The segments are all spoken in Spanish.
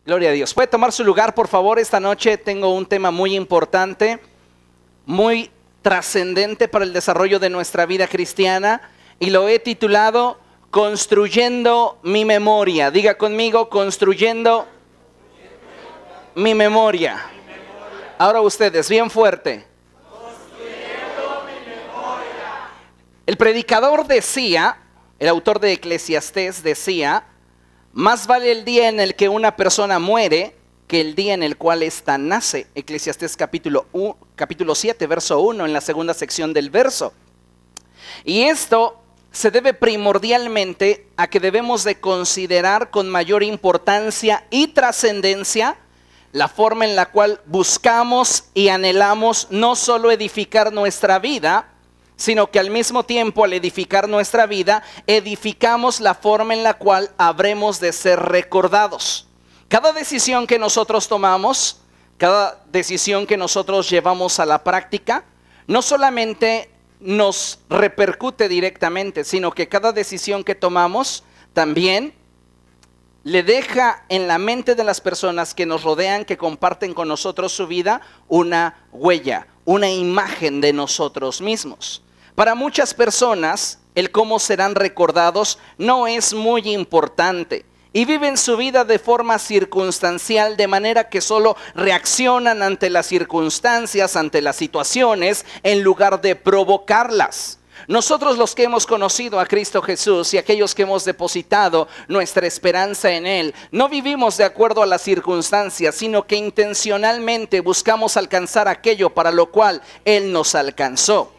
Gloria a Dios. ¿Puede tomar su lugar, por favor? Esta noche tengo un tema muy importante, muy trascendente para el desarrollo de nuestra vida cristiana, y lo he titulado Construyendo mi memoria. Diga conmigo, construyendo mi memoria. Ahora ustedes, bien fuerte. Construyendo mi memoria. El predicador decía, el autor de Eclesiastés decía: más vale el día en el que una persona muere que el día en el cual ésta nace. Eclesiastés capítulo 7, verso 1, en la segunda sección del verso. Y esto se debe primordialmente a que debemos de considerar con mayor importancia y trascendencia la forma en la cual buscamos y anhelamos no solo edificar nuestra vida, sino que al mismo tiempo, al edificar nuestra vida, edificamos la forma en la cual habremos de ser recordados. Cada decisión que nosotros tomamos, cada decisión que nosotros llevamos a la práctica, no solamente nos repercute directamente, sino que cada decisión que tomamos también le deja en la mente de las personas que nos rodean, que comparten con nosotros su vida, una huella, una imagen de nosotros mismos. Para muchas personas, el cómo serán recordados no es muy importante y viven su vida de forma circunstancial, de manera que solo reaccionan ante las circunstancias, ante las situaciones, en lugar de provocarlas. Nosotros, los que hemos conocido a Cristo Jesús y aquellos que hemos depositado nuestra esperanza en Él, no vivimos de acuerdo a las circunstancias, sino que intencionalmente buscamos alcanzar aquello para lo cual Él nos alcanzó.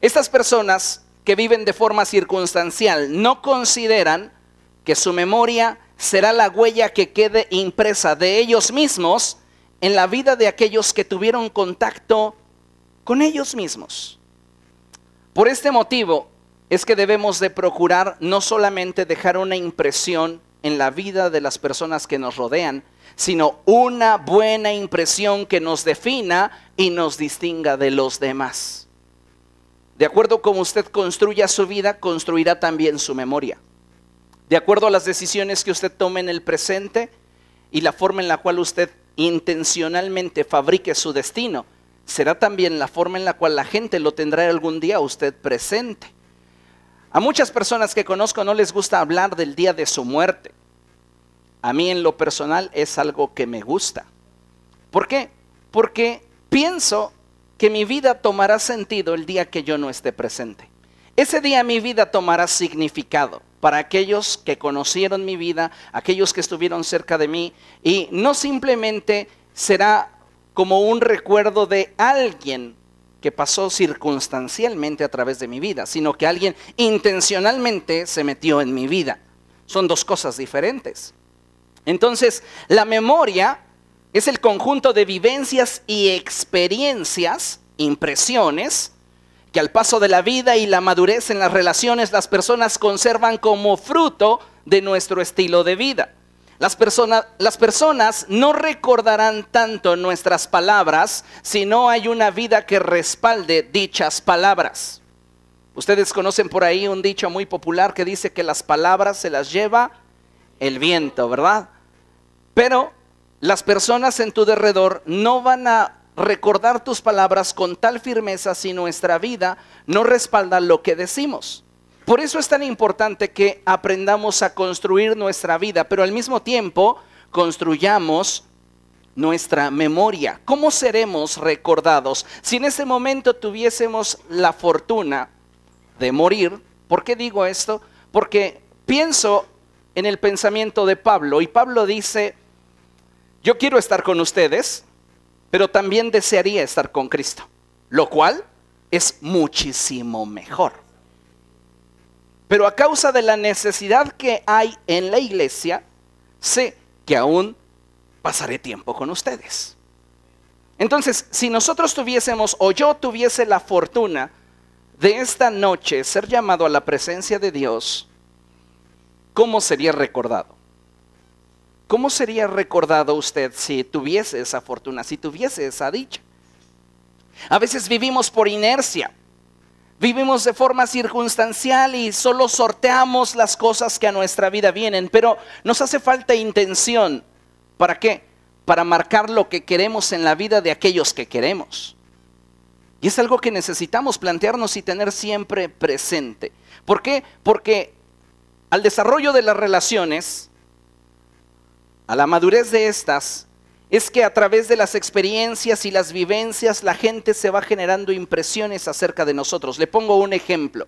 Estas personas que viven de forma circunstancial no consideran que su memoria será la huella que quede impresa de ellos mismos en la vida de aquellos que tuvieron contacto con ellos mismos. Por este motivo es que debemos de procurar no solamente dejar una impresión en la vida de las personas que nos rodean, sino una buena impresión que nos defina y nos distinga de los demás. De acuerdo como usted construya su vida, construirá también su memoria. De acuerdo a las decisiones que usted tome en el presente y la forma en la cual usted intencionalmente fabrique su destino, será también la forma en la cual la gente lo tendrá algún día usted presente. A muchas personas que conozco no les gusta hablar del día de su muerte. A mí en lo personal es algo que me gusta. ¿Por qué? Porque pienso que mi vida tomará sentido el día que yo no esté presente. Ese día mi vida tomará significado para aquellos que conocieron mi vida, aquellos que estuvieron cerca de mí, y no simplemente será como un recuerdo de alguien que pasó circunstancialmente a través de mi vida, sino que alguien intencionalmente se metió en mi vida. Son dos cosas diferentes. Entonces, la memoria es el conjunto de vivencias y experiencias, impresiones, que al paso de la vida y la madurez en las relaciones las personas conservan como fruto de nuestro estilo de vida. Las personas no recordarán tanto nuestras palabras si no hay una vida que respalde dichas palabras. Ustedes conocen por ahí un dicho muy popular que dice que las palabras se las lleva el viento, ¿verdad? Pero las personas en tu derredor no van a recordar tus palabras con tal firmeza si nuestra vida no respalda lo que decimos. Por eso es tan importante que aprendamos a construir nuestra vida, pero al mismo tiempo construyamos nuestra memoria. ¿Cómo seremos recordados? Si en ese momento tuviésemos la fortuna de morir, ¿por qué digo esto? Porque pienso en el pensamiento de Pablo, y Pablo dice: yo quiero estar con ustedes, pero también desearía estar con Cristo, lo cual es muchísimo mejor. Pero a causa de la necesidad que hay en la iglesia, sé que aún pasaré tiempo con ustedes. Entonces, si nosotros tuviésemos, o yo tuviese la fortuna de esta noche ser llamado a la presencia de Dios, ¿cómo sería recordado? ¿Cómo sería recordado usted si tuviese esa fortuna, si tuviese esa dicha? A veces vivimos por inercia, vivimos de forma circunstancial y solo sorteamos las cosas que a nuestra vida vienen, pero nos hace falta intención, ¿Para qué? Para marcar lo que queremos en la vida de aquellos que queremos. Y es algo que necesitamos plantearnos y tener siempre presente. ¿Por qué? Porque al desarrollo de las relaciones, a la madurez de estas, es que a través de las experiencias y las vivencias la gente se va generando impresiones acerca de nosotros. Le pongo un ejemplo.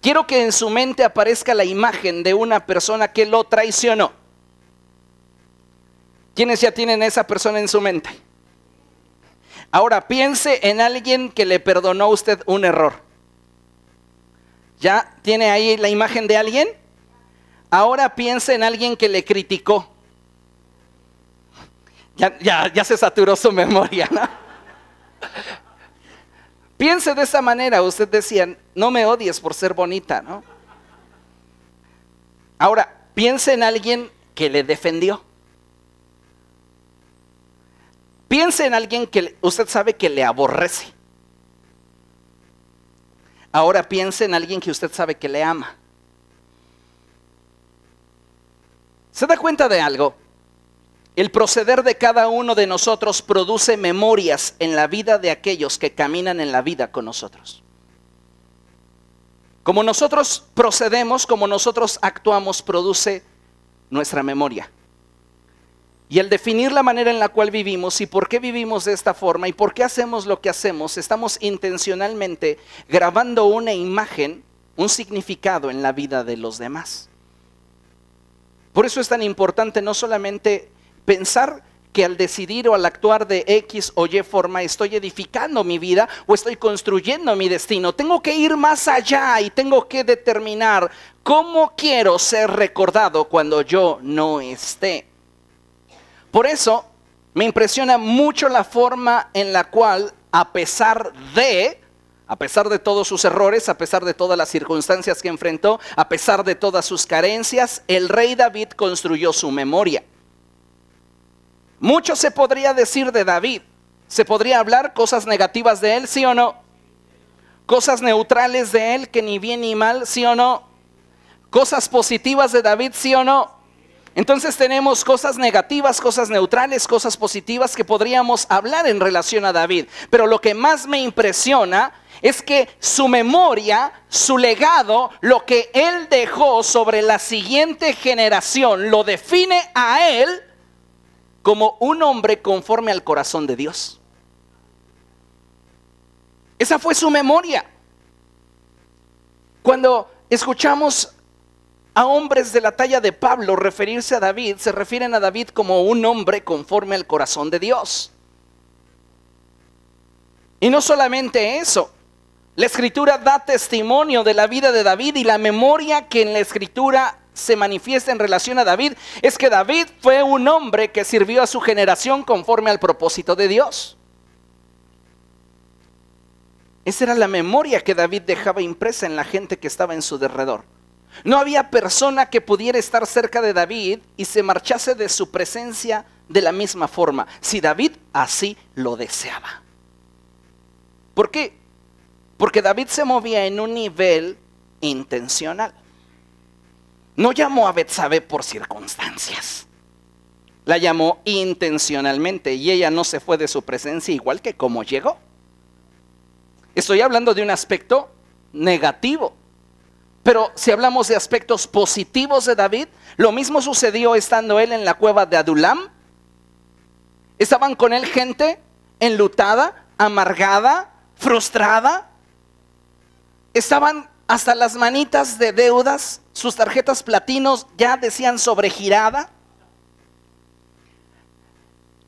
Quiero que en su mente aparezca la imagen de una persona que lo traicionó. ¿Quiénes ya tienen a esa persona en su mente? Ahora piense en alguien que le perdonó a usted un error. ¿Ya tiene ahí la imagen de alguien? Ahora piense en alguien que le criticó. Ya se saturó su memoria, ¿no? Piense de esa manera. Usted decía, no me odies por ser bonita, ¿no? Ahora, piense en alguien que le defendió. Piense en alguien que usted sabe que le aborrece. Ahora piense en alguien que usted sabe que le ama. ¿Se da cuenta de algo? El proceder de cada uno de nosotros produce memorias en la vida de aquellos que caminan en la vida con nosotros. Como nosotros procedemos, como nosotros actuamos, produce nuestra memoria. Y al definir la manera en la cual vivimos y por qué vivimos de esta forma y por qué hacemos lo que hacemos, estamos intencionalmente grabando una imagen, un significado en la vida de los demás. Por eso es tan importante no solamente pensar que al decidir o al actuar de X o Y forma estoy edificando mi vida o estoy construyendo mi destino. Tengo que ir más allá y tengo que determinar cómo quiero ser recordado cuando yo no esté. Por eso me impresiona mucho la forma en la cual, a pesar de todos sus errores, a pesar de todas las circunstancias que enfrentó, a pesar de todas sus carencias, el rey David construyó su memoria. Mucho se podría decir de David. Se podría hablar cosas negativas de él, ¿sí o no? Cosas neutrales de él, que ni bien ni mal, ¿sí o no? Cosas positivas de David, ¿sí o no? Entonces tenemos cosas negativas, cosas neutrales, cosas positivas que podríamos hablar en relación a David. Pero lo que más me impresiona es que su memoria, su legado, lo que él dejó sobre la siguiente generación, lo define a él como un hombre conforme al corazón de Dios. Esa fue su memoria. Cuando escuchamos a hombres de la talla de Pablo referirse a David, se refieren a David como un hombre conforme al corazón de Dios. Y no solamente eso, la Escritura da testimonio de la vida de David y la memoria que en la Escritura se manifiesta en relación a David es que David fue un hombre que sirvió a su generación conforme al propósito de Dios. Esa era la memoria que David dejaba impresa en la gente que estaba en su derredor. No había persona que pudiera estar cerca de David y se marchase de su presencia de la misma forma, si David así lo deseaba. ¿Por qué? Porque David se movía en un nivel intencional. No llamó a Betsabé por circunstancias. La llamó intencionalmente y ella no se fue de su presencia igual que como llegó. Estoy hablando de un aspecto negativo. Pero si hablamos de aspectos positivos de David, lo mismo sucedió estando él en la cueva de Adulam. Estaban con él gente enlutada, amargada, frustrada. Estaban hasta las manitas de deudas, sus tarjetas platinos ya decían sobregirada.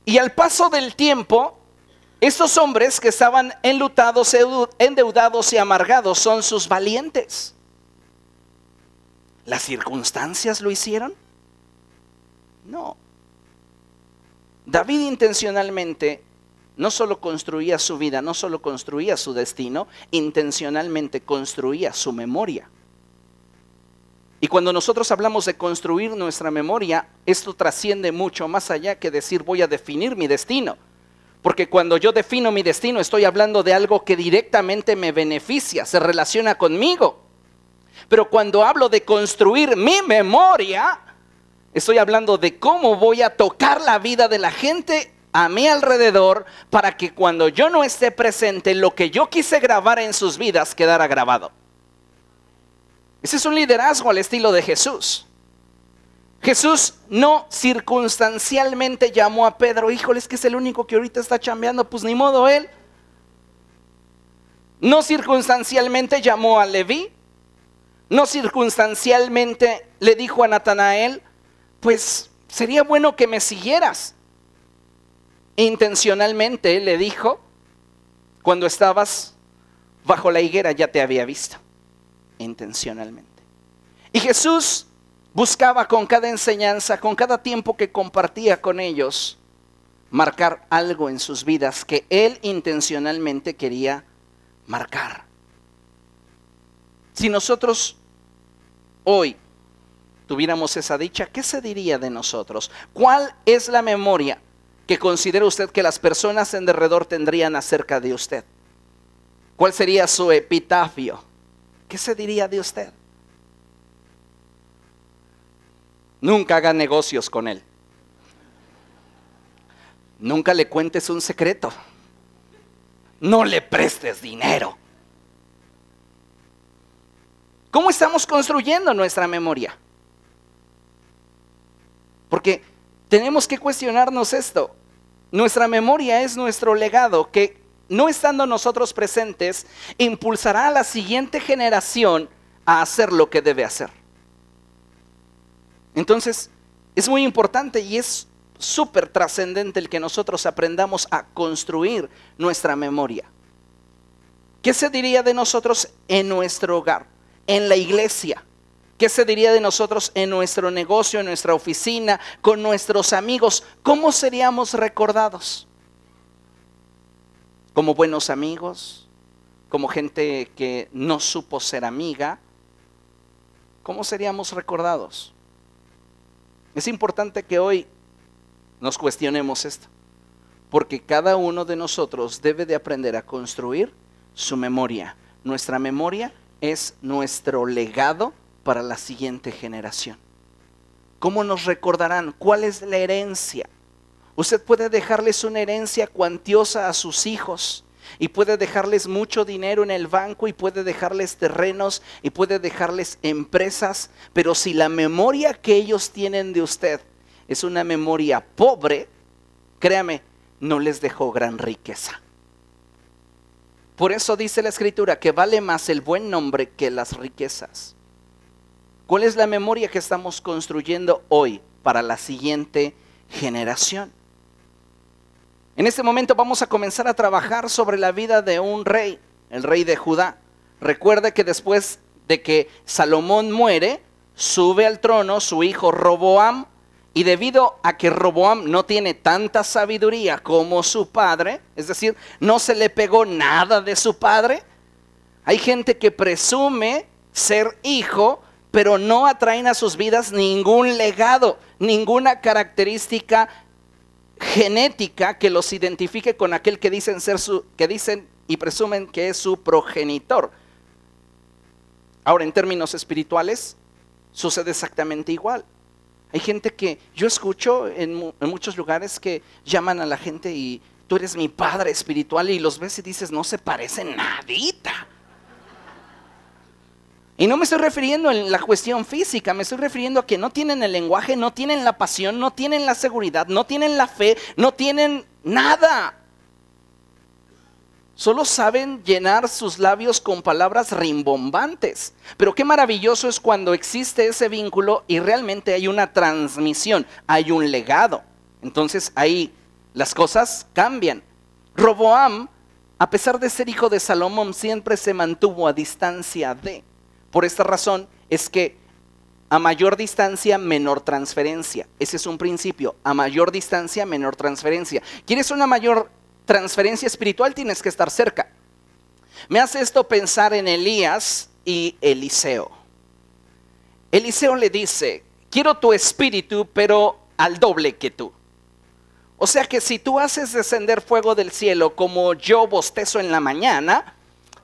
Y al paso del tiempo, estos hombres que estaban enlutados, endeudados y amargados son sus valientes. ¿Las circunstancias lo hicieron? No. David intencionalmente no solo construía su vida, no solo construía su destino, intencionalmente construía su memoria. Y cuando nosotros hablamos de construir nuestra memoria, esto trasciende mucho más allá que decir voy a definir mi destino. Porque cuando yo defino mi destino estoy hablando de algo que directamente me beneficia, se relaciona conmigo. Pero cuando hablo de construir mi memoria, Estoy hablando de cómo voy a tocar la vida de la gente a mi alrededor para que cuando yo no esté presente, lo que yo quise grabar en sus vidas quedara grabado. Ese es un liderazgo al estilo de Jesús. Jesús no circunstancialmente llamó a Pedro, híjole, es que es el único que ahorita está chambeando, pues ni modo él. No circunstancialmente llamó a Leví, no circunstancialmente le dijo a Natanael, pues sería bueno que me siguieras. Intencionalmente le dijo, cuando estabas bajo la higuera ya te había visto. Intencionalmente. Y Jesús buscaba con cada enseñanza, con cada tiempo que compartía con ellos, marcar algo en sus vidas que Él intencionalmente quería marcar. Si nosotros hoy tuviéramos esa dicha, ¿qué se diría de nosotros? ¿Cuál es la memoria que considera usted que las personas en derredor tendrían acerca de usted? ¿Cuál sería su epitafio? ¿Qué se diría de usted? Nunca haga negocios con él. Nunca le cuentes un secreto. No le prestes dinero. ¿Cómo estamos construyendo nuestra memoria? Porque tenemos que cuestionarnos esto. Nuestra memoria es nuestro legado que, no estando nosotros presentes, impulsará a la siguiente generación a hacer lo que debe hacer. Entonces, es muy importante y es súper trascendente el que nosotros aprendamos a construir nuestra memoria. ¿Qué se diría de nosotros en nuestro hogar, en la iglesia? ¿Qué se diría de nosotros en nuestro negocio, en nuestra oficina, con nuestros amigos? ¿Cómo seríamos recordados? ¿Como buenos amigos? ¿Como gente que no supo ser amiga? ¿Cómo seríamos recordados? Es importante que hoy nos cuestionemos esto, porque cada uno de nosotros debe de aprender a construir su memoria. Nuestra memoria es nuestro legado para la siguiente generación. ¿Cómo nos recordarán? ¿Cuál es la herencia? Usted puede dejarles una herencia cuantiosa a sus hijos y puede dejarles mucho dinero en el banco y puede dejarles terrenos y puede dejarles empresas, pero si la memoria que ellos tienen de usted es una memoria pobre, créame, no les dejó gran riqueza. Por eso dice la Escritura que vale más el buen nombre que las riquezas. ¿Cuál es la memoria que estamos construyendo hoy para la siguiente generación? En este momento vamos a comenzar a trabajar sobre la vida de un rey, el rey de Judá. Recuerde que después de que Salomón muere, sube al trono su hijo Roboam, y debido a que Roboam no tiene tanta sabiduría como su padre, es decir, no se le pegó nada de su padre, hay gente que presume ser hijo, pero no atraen a sus vidas ningún legado, ninguna característica genética que los identifique con aquel que dicen y presumen que es su progenitor. Ahora, en términos espirituales, sucede exactamente igual. Hay gente que yo escucho en muchos lugares que llaman a la gente y tú eres mi padre espiritual, y los ves y dices, no se parecen nadita. Y no me estoy refiriendo en la cuestión física, me estoy refiriendo a que no tienen el lenguaje, no tienen la pasión, no tienen la seguridad, no tienen la fe, no tienen nada. Solo saben llenar sus labios con palabras rimbombantes. Pero qué maravilloso es cuando existe ese vínculo y realmente hay una transmisión, hay un legado. Entonces ahí las cosas cambian. Roboam, a pesar de ser hijo de Salomón, siempre se mantuvo a distancia de. Por esta razón es que a mayor distancia, menor transferencia. Ese es un principio. A mayor distancia, menor transferencia. ¿Quieres una mayor transferencia espiritual? Tienes que estar cerca. Me hace esto pensar en Elías y Eliseo. Eliseo le dice, quiero tu espíritu, pero al doble que tú. O sea que si tú haces descender fuego del cielo como yo bostezo en la mañana,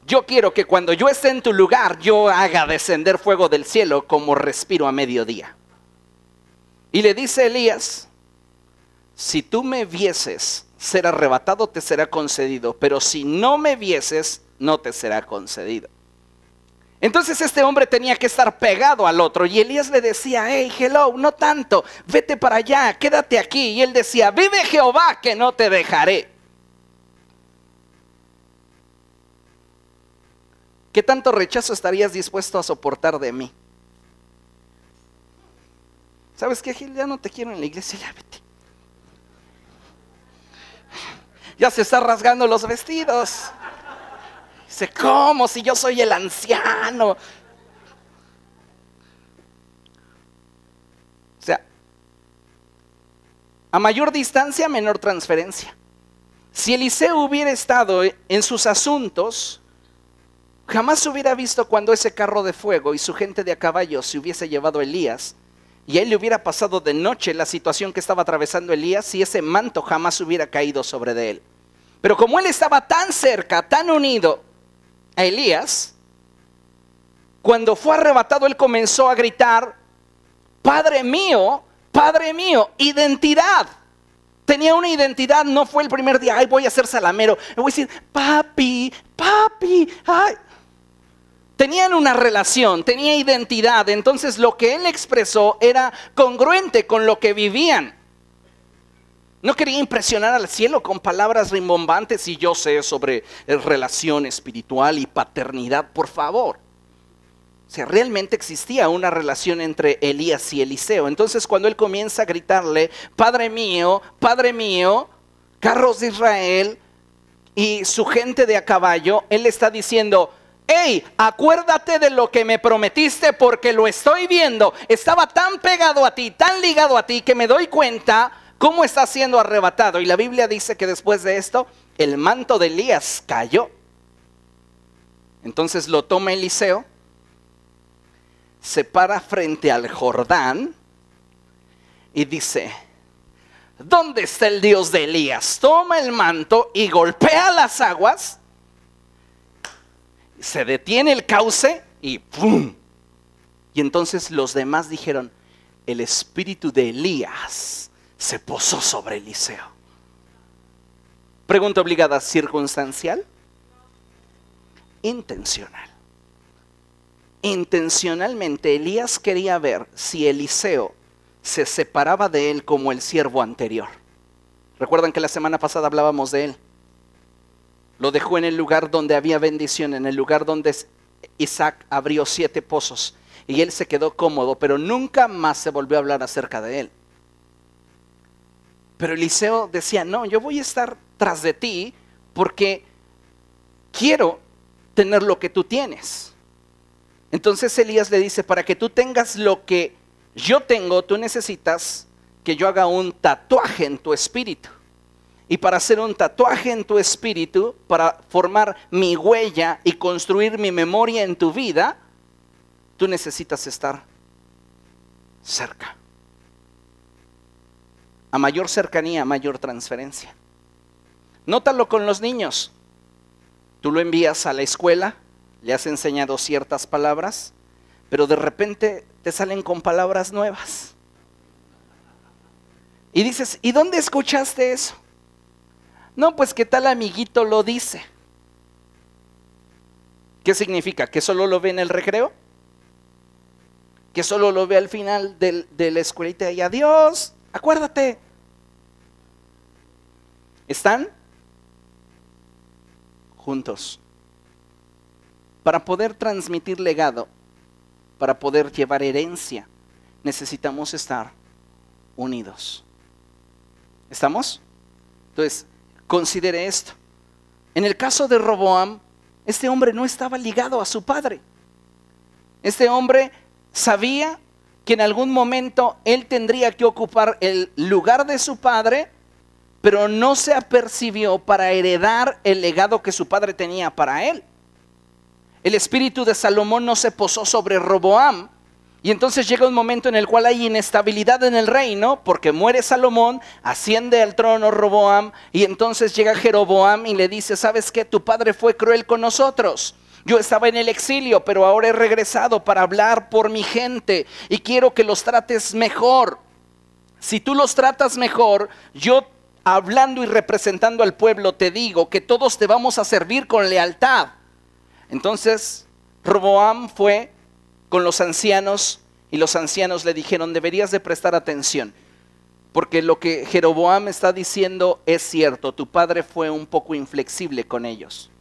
yo quiero que cuando yo esté en tu lugar, yo haga descender fuego del cielo como respiro a mediodía. Y le dice a Elías, si tú me vieses ser arrebatado, te será concedido, pero si no me vieses, no te será concedido. Entonces este hombre tenía que estar pegado al otro, y Elías le decía, hey, hello, no tanto, vete para allá, quédate aquí. Y él decía, vive Jehová que no te dejaré. ¿Qué tanto rechazo estarías dispuesto a soportar de mí? ¿Sabes qué, Gil? Ya no te quiero en la iglesia, ya vete. Ya se está rasgando los vestidos. Dice, ¿cómo? Si yo soy el anciano. O sea, a mayor distancia, menor transferencia. Si Eliseo hubiera estado en sus asuntos, jamás hubiera visto cuando ese carro de fuego y su gente de a caballo se hubiese llevado a Elías, y a él le hubiera pasado de noche la situación que estaba atravesando Elías, y ese manto jamás hubiera caído sobre de él. Pero como él estaba tan cerca, tan unido a Elías, cuando fue arrebatado, él comenzó a gritar, Padre mío, identidad. Tenía una identidad, no fue el primer día, ay, voy a ser salamero, voy a decir, papi, ay. Tenían una relación, tenía identidad, entonces lo que él expresó era congruente con lo que vivían. No quería impresionar al cielo con palabras rimbombantes y yo sé sobre relación espiritual y paternidad, por favor. O sea, realmente existía una relación entre Elías y Eliseo. Entonces cuando él comienza a gritarle, Padre mío, carros de Israel y su gente de a caballo, él le está diciendo, hey, acuérdate de lo que me prometiste porque lo estoy viendo. Estaba tan pegado a ti, tan ligado a ti que me doy cuenta cómo está siendo arrebatado. Y la Biblia dice que después de esto, el manto de Elías cayó. Entonces lo toma Eliseo, se para frente al Jordán y dice, ¿dónde está el Dios de Elías? Toma el manto y golpea las aguas. Se detiene el cauce y ¡pum! Y entonces los demás dijeron, el espíritu de Elías se posó sobre Eliseo. Pregunta obligada, ¿circunstancial? Intencional. Intencionalmente Elías quería ver si Eliseo se separaba de él como el siervo anterior. Recuerdan que la semana pasada hablábamos de él. Lo dejó en el lugar donde había bendición, en el lugar donde Isaac abrió 7 pozos. Y él se quedó cómodo, pero nunca más se volvió a hablar acerca de él. Pero Eliseo decía, no, yo voy a estar tras de ti porque quiero tener lo que tú tienes. Entonces Elías le dice, para que tú tengas lo que yo tengo, tú necesitas que yo haga un tatuaje en tu espíritu. Y para hacer un tatuaje en tu espíritu, para formar mi huella y construir mi memoria en tu vida, tú necesitas estar cerca. A mayor cercanía, mayor transferencia. Nótalo con los niños. Tú lo envías a la escuela, le has enseñado ciertas palabras, pero de repente te salen con palabras nuevas. Y dices, ¿y dónde escuchaste eso? No, pues que tal amiguito lo dice. ¿Qué significa? ¿Que solo lo ve en el recreo? ¿Que solo lo ve al final de la escuelita y adiós? Acuérdate. Están juntos. Para poder transmitir legado, para poder llevar herencia, necesitamos estar unidos. ¿Estamos? Entonces, considere esto. En el caso de Roboam, este hombre no estaba ligado a su padre. Este hombre sabía que en algún momento él tendría que ocupar el lugar de su padre, pero no se apercibió para heredar el legado que su padre tenía para él. El espíritu de Salomón no se posó sobre Roboam, y entonces llega un momento en el cual hay inestabilidad en el reino, porque muere Salomón, asciende al trono Roboam, y entonces llega Jeroboam y le dice, ¿sabes qué? Tu padre fue cruel con nosotros. Yo estaba en el exilio, pero ahora he regresado para hablar por mi gente y quiero que los trates mejor. Si tú los tratas mejor, yo hablando y representando al pueblo te digo que todos te vamos a servir con lealtad. Entonces Roboam fue con los ancianos y los ancianos le dijeron: deberías de prestar atención, porque lo que Jeroboam está diciendo es cierto, tu padre fue un poco inflexible con ellos.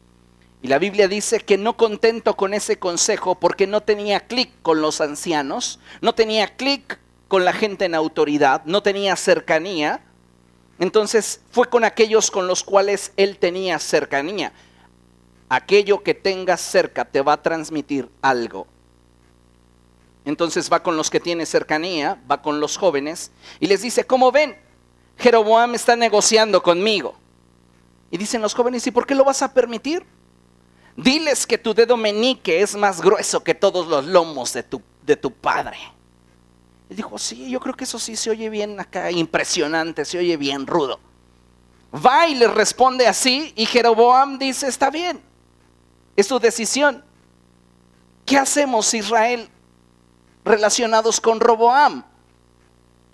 Y la Biblia dice que no contento con ese consejo, porque no tenía clic con los ancianos, no tenía clic con la gente en autoridad, no tenía cercanía, entonces fue con aquellos con los cuales él tenía cercanía. Aquello que tengas cerca te va a transmitir algo. Entonces va con los que tiene cercanía, va con los jóvenes y les dice: ¿cómo ven? Jeroboam está negociando conmigo. Y dicen los jóvenes: ¿y por qué lo vas a permitir? Diles que tu dedo meñique es más grueso que todos los lomos de tu padre. Él dijo: sí, yo creo que eso sí se oye bien acá, impresionante, se oye bien rudo. Va y le responde así, y Jeroboam dice: está bien, es tu decisión. ¿Qué hacemos, Israel, relacionados con Roboam?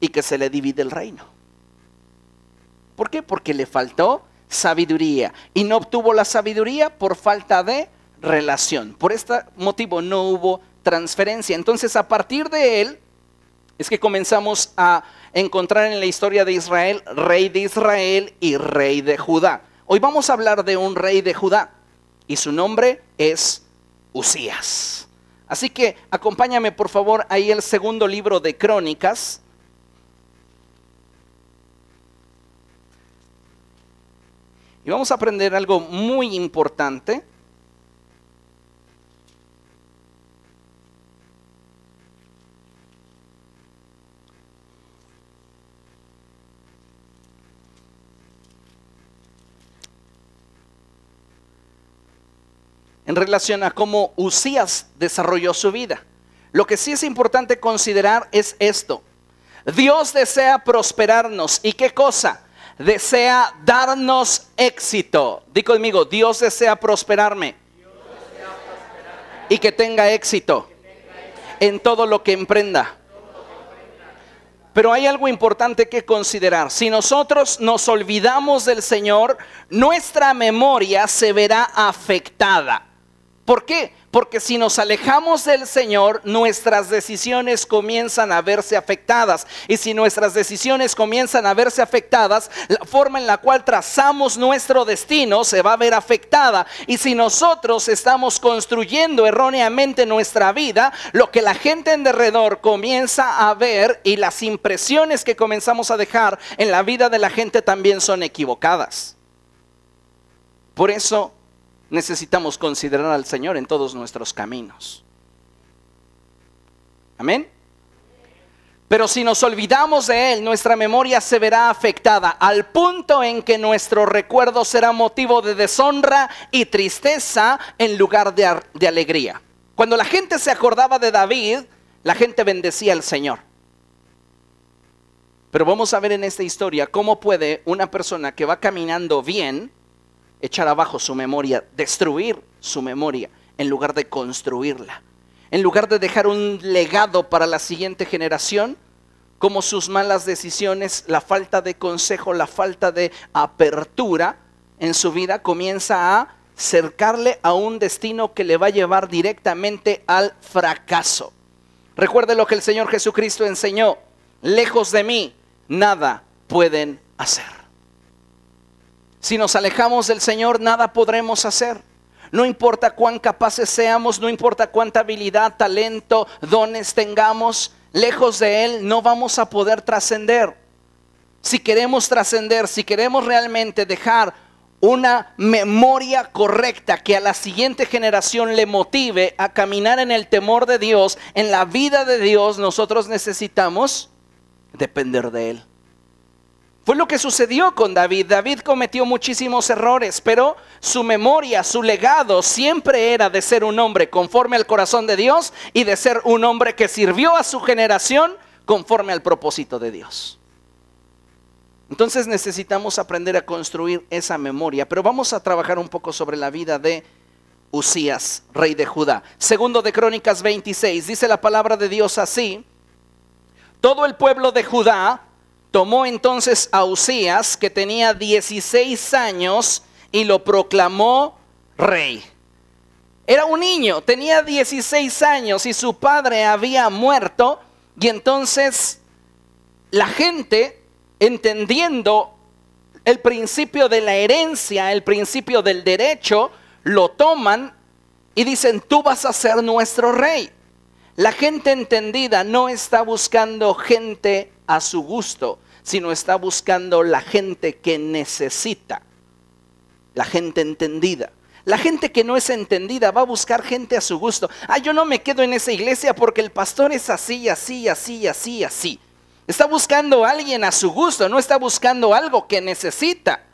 Y que se le divide el reino. ¿Por qué? Porque le faltó sabiduría, y no obtuvo la sabiduría por falta de relación. Por este motivo no hubo transferencia. Entonces, a partir de él es que comenzamos a encontrar en la historia de Israel y rey de Judá. Hoy vamos a hablar de un rey de Judá y su nombre es Uzías. Así que acompáñame por favor ahí el segundo libro de Crónicas. Y vamos a aprender algo muy importante. En relación a cómo Uzías desarrolló su vida. Lo que sí es importante considerar es esto: Dios desea prosperarnos. ¿Y qué cosa? Desea darnos éxito. Di conmigo: Dios desea prosperarme. Y que tenga éxito en todo lo que emprenda. Pero hay algo importante que considerar. Si nosotros nos olvidamos del Señor, nuestra memoria se verá afectada. ¿Por qué? Porque si nos alejamos del Señor, nuestras decisiones comienzan a verse afectadas. Y si nuestras decisiones comienzan a verse afectadas, la forma en la cual trazamos nuestro destino se va a ver afectada. Y si nosotros estamos construyendo erróneamente nuestra vida, lo que la gente en derredor comienza a ver y las impresiones que comenzamos a dejar en la vida de la gente también son equivocadas. Por eso necesitamos considerar al Señor en todos nuestros caminos. Amén. Pero si nos olvidamos de Él, nuestra memoria se verá afectada al punto en que nuestro recuerdo será motivo de deshonra y tristeza en lugar de alegría. Cuando la gente se acordaba de David, la gente bendecía al Señor. Pero vamos a ver en esta historia cómo puede una persona que va caminando bien echar abajo su memoria, destruir su memoria, en lugar de construirla. En lugar de dejar un legado para la siguiente generación, como sus malas decisiones, la falta de consejo, la falta de apertura en su vida comienza a cercarle a un destino que le va a llevar directamente al fracaso. Recuerde lo que el Señor Jesucristo enseñó: lejos de mí, nada pueden hacer. Si nos alejamos del Señor, nada podremos hacer. No importa cuán capaces seamos, no importa cuánta habilidad, talento, dones tengamos, lejos de Él no vamos a poder trascender. Si queremos trascender, si queremos realmente dejar una memoria correcta que a la siguiente generación le motive a caminar en el temor de Dios, en la vida de Dios, nosotros necesitamos depender de Él. Fue lo que sucedió con David. David cometió muchísimos errores, pero su memoria, su legado siempre era de ser un hombre conforme al corazón de Dios y de ser un hombre que sirvió a su generación conforme al propósito de Dios. Entonces necesitamos aprender a construir esa memoria, pero vamos a trabajar un poco sobre la vida de Uzías, rey de Judá. Segundo de Crónicas 26, dice la palabra de Dios así: todo el pueblo de Judá tomó entonces a Uzías, que tenía 16 años, y lo proclamó rey. Era un niño, tenía 16 años y su padre había muerto, y entonces la gente, entendiendo el principio de la herencia, el principio del derecho, lo toman y dicen: tú vas a ser nuestro rey. La gente entendida no está buscando gente a su gusto, sino está buscando la gente que necesita. La gente entendida. La gente que no es entendida va a buscar gente a su gusto. Yo no me quedo en esa iglesia porque el pastor es así, así, así, así, así. Está buscando a alguien a su gusto, no está buscando algo que necesita.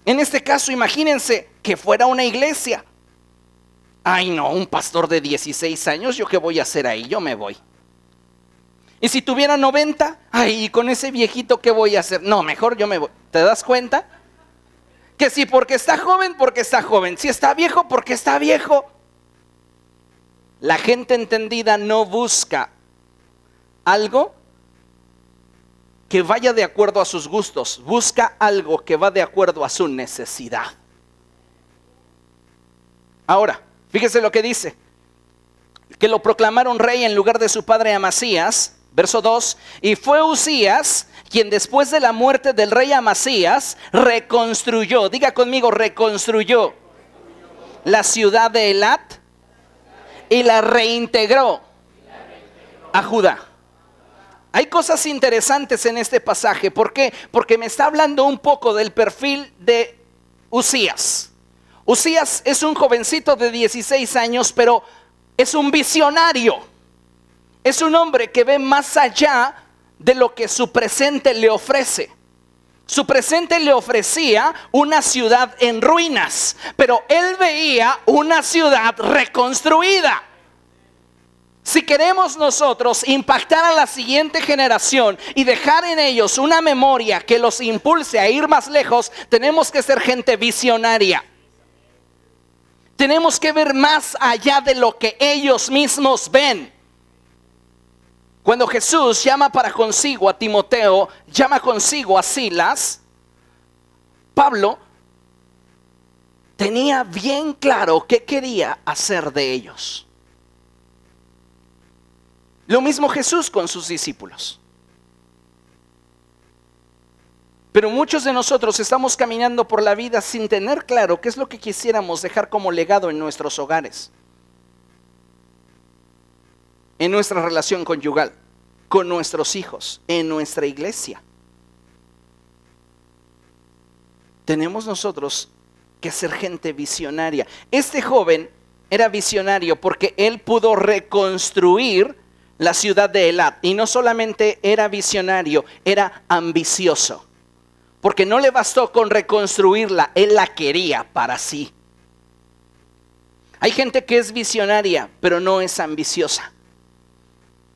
En este caso, imagínense que fuera una iglesia. Ay no, un pastor de 16 años, ¿yo qué voy a hacer ahí? Yo me voy. Y si tuviera 90, ay, con ese viejito, ¿qué voy a hacer? No, mejor yo me voy. ¿Te das cuenta? Que si porque está joven, porque está joven. Si está viejo, porque está viejo. La gente entendida no busca algo que vaya de acuerdo a sus gustos. Busca algo que va de acuerdo a su necesidad. Ahora, fíjese lo que dice. Que lo proclamaron rey en lugar de su padre Amasías. Verso 2, y fue Uzías quien después de la muerte del rey Amasías reconstruyó, diga conmigo, reconstruyó la ciudad de Elat y la reintegró a Judá. Hay cosas interesantes en este pasaje. ¿Por qué? Porque me está hablando un poco del perfil de Uzías. Uzías es un jovencito de 16 años, pero es un visionario. Es un hombre que ve más allá de lo que su presente le ofrece. Su presente le ofrecía una ciudad en ruinas, pero él veía una ciudad reconstruida. Si queremos nosotros impactar a la siguiente generación y dejar en ellos una memoria que los impulse a ir más lejos, tenemos que ser gente visionaria. Tenemos que ver más allá de lo que ellos mismos ven. Cuando Jesús llama para consigo a Timoteo, llama consigo a Silas, Pablo tenía bien claro qué quería hacer de ellos. Lo mismo Jesús con sus discípulos. Pero muchos de nosotros estamos caminando por la vida sin tener claro qué es lo que quisiéramos dejar como legado en nuestros hogares, en nuestra relación conyugal, con nuestros hijos, en nuestra iglesia. Tenemos nosotros que ser gente visionaria. Este joven era visionario porque él pudo reconstruir la ciudad de Elat. Y no solamente era visionario, era ambicioso. Porque no le bastó con reconstruirla, él la quería para sí. Hay gente que es visionaria, pero no es ambiciosa.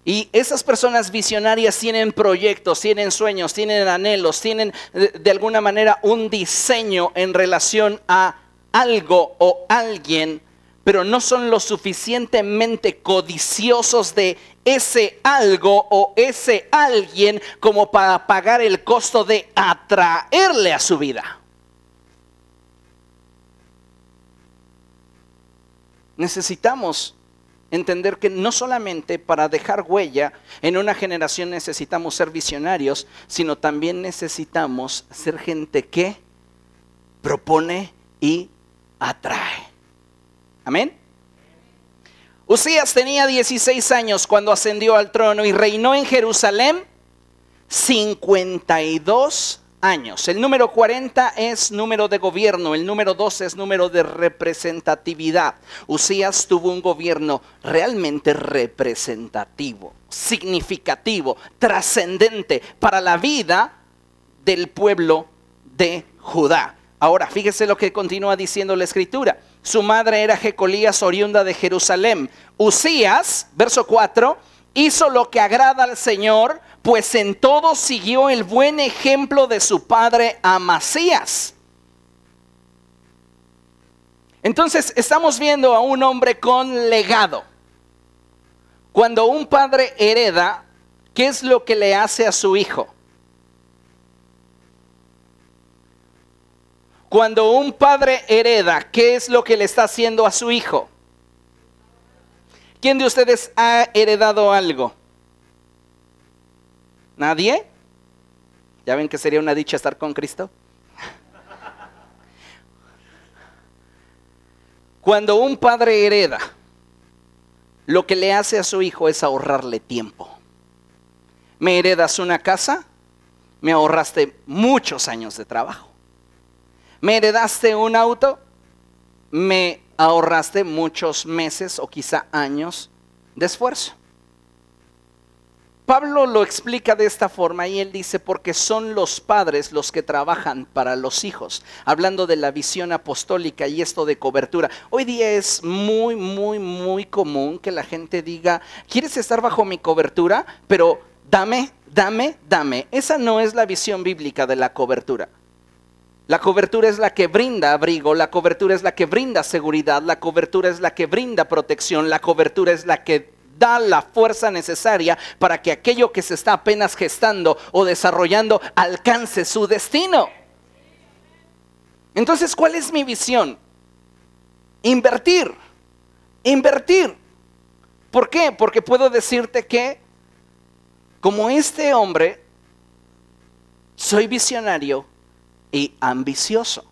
Y esas personas visionarias tienen proyectos, tienen sueños, tienen anhelos, tienen de alguna manera un diseño en relación a algo o alguien, pero no son lo suficientemente codiciosos de ese algo o ese alguien como para pagar el costo de atraerle a su vida. Necesitamos entender que no solamente para dejar huella en una generación necesitamos ser visionarios, sino también necesitamos ser gente que propone y atrae. Amén. Uzías tenía 16 años cuando ascendió al trono y reinó en Jerusalén 52 años. El número 40 es número de gobierno, el número 12 es número de representatividad. Uzías tuvo un gobierno realmente representativo, significativo, trascendente para la vida del pueblo de Judá. Ahora, fíjese lo que continúa diciendo la escritura. Su madre era Jecolías, oriunda de Jerusalén. Uzías, verso 4, hizo lo que agrada al Señor, pues en todo siguió el buen ejemplo de su padre Amasías. Entonces estamos viendo a un hombre con legado. Cuando un padre hereda, ¿qué es lo que le hace a su hijo? Cuando un padre hereda, ¿qué es lo que le está haciendo a su hijo? ¿Quién de ustedes ha heredado algo? ¿Nadie? ¿Ya ven que sería una dicha estar con Cristo? Cuando un padre hereda, lo que le hace a su hijo es ahorrarle tiempo. Me heredas una casa, me ahorraste muchos años de trabajo. Me heredaste un auto, me ahorraste muchos meses o quizá años de esfuerzo. Pablo lo explica de esta forma y él dice, porque son los padres los que trabajan para los hijos, hablando de la visión apostólica y esto de cobertura. Hoy día es muy común que la gente diga, ¿quieres estar bajo mi cobertura? Pero dame. Esa no es la visión bíblica de la cobertura. La cobertura es la que brinda abrigo, la cobertura es la que brinda seguridad, la cobertura es la que brinda protección, la cobertura es la que da la fuerza necesaria para que aquello que se está apenas gestando o desarrollando alcance su destino. Entonces, ¿cuál es mi visión? Invertir. ¿Por qué? Porque puedo decirte que, como este hombre, soy visionario y ambicioso.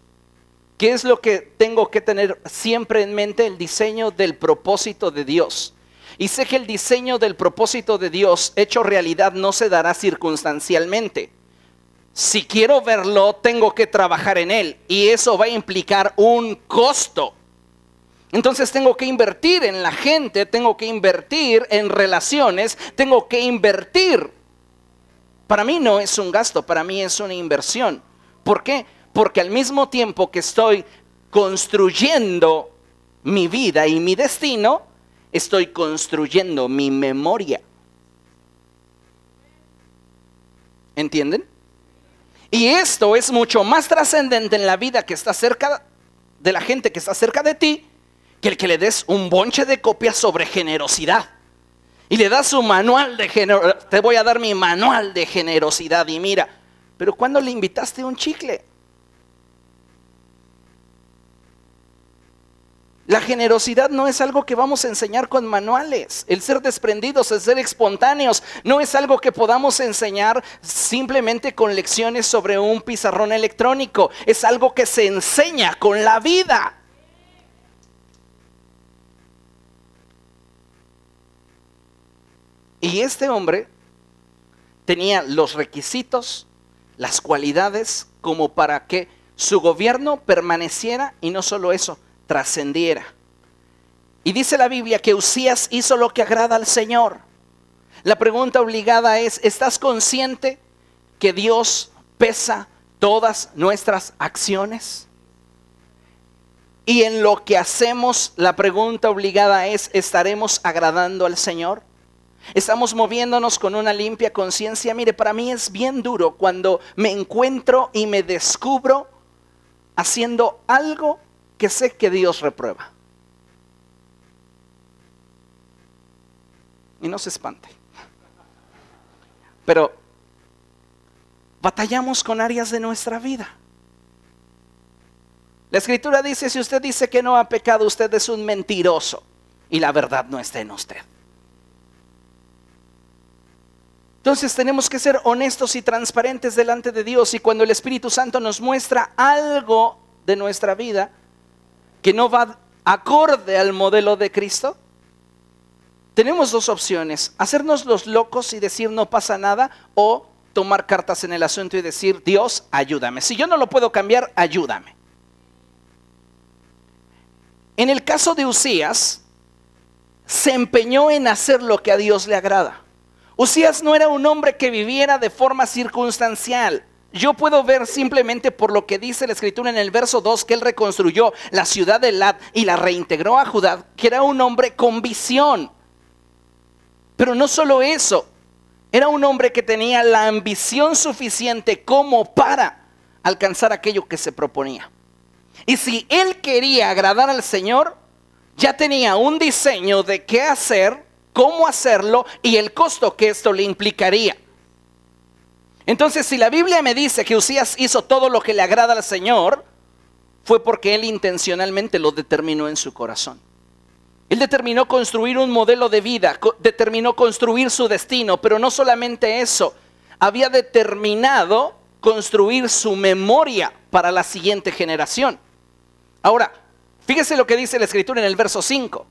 ¿Qué es lo que tengo que tener siempre en mente? El diseño del propósito de Dios. Y sé que el diseño del propósito de Dios hecho realidad no se dará circunstancialmente. Si quiero verlo, tengo que trabajar en él y eso va a implicar un costo. Entonces tengo que invertir en la gente, tengo que invertir en relaciones, tengo que invertir. Para mí no es un gasto, para mí es una inversión. ¿Por qué? Porque al mismo tiempo que estoy construyendo mi vida y mi destino, estoy construyendo mi memoria. ¿Entienden? Y esto es mucho más trascendente en la vida que está cerca de la gente que está cerca de ti, que el que le des un bonche de copias sobre generosidad. Y le das su manual de generosidad. Te voy a dar mi manual de generosidad. Y mira, pero ¿cuándo le invitaste un chicle? La generosidad no es algo que vamos a enseñar con manuales. El ser desprendidos, el ser espontáneos, no es algo que podamos enseñar simplemente con lecciones sobre un pizarrón electrónico. Es algo que se enseña con la vida. Y este hombre tenía los requisitos, las cualidades como para que su gobierno permaneciera y no solo eso, trascendiera. Y dice la Biblia que Uzías hizo lo que agrada al Señor. La pregunta obligada es, ¿estás consciente que Dios pesa todas nuestras acciones? Y en lo que hacemos, la pregunta obligada es, ¿estaremos agradando al Señor? ¿Estamos moviéndonos con una limpia conciencia? Mire, para mí es bien duro cuando me encuentro y me descubro haciendo algo que sé que Dios reprueba. Y no se espante. Pero batallamos con áreas de nuestra vida. La Escritura dice, si usted dice que no ha pecado, usted es un mentiroso y la verdad no está en usted. Entonces tenemos que ser honestos y transparentes delante de Dios, y cuando el Espíritu Santo nos muestra algo de nuestra vida que no va acorde al modelo de Cristo, tenemos dos opciones: hacernos los locos y decir no pasa nada, o tomar cartas en el asunto y decir Dios, ayúdame. Si yo no lo puedo cambiar, ayúdame. En el caso de Uzías, se empeñó en hacer lo que a Dios le agrada. Uzías no era un hombre que viviera de forma circunstancial. Yo puedo ver simplemente por lo que dice la Escritura en el verso 2, que él reconstruyó la ciudad de Elat y la reintegró a Judá, que era un hombre con visión. Pero no solo eso, era un hombre que tenía la ambición suficiente como para alcanzar aquello que se proponía. Y si él quería agradar al Señor, ya tenía un diseño de qué hacer cómo hacerlo y el costo que esto le implicaría. Entonces, si la Biblia me dice que Uzías hizo todo lo que le agrada al Señor, fue porque él intencionalmente lo determinó en su corazón. Él determinó construir un modelo de vida, determinó construir su destino, pero no solamente eso, había determinado construir su memoria para la siguiente generación. Ahora, fíjese lo que dice la Escritura en el verso 5.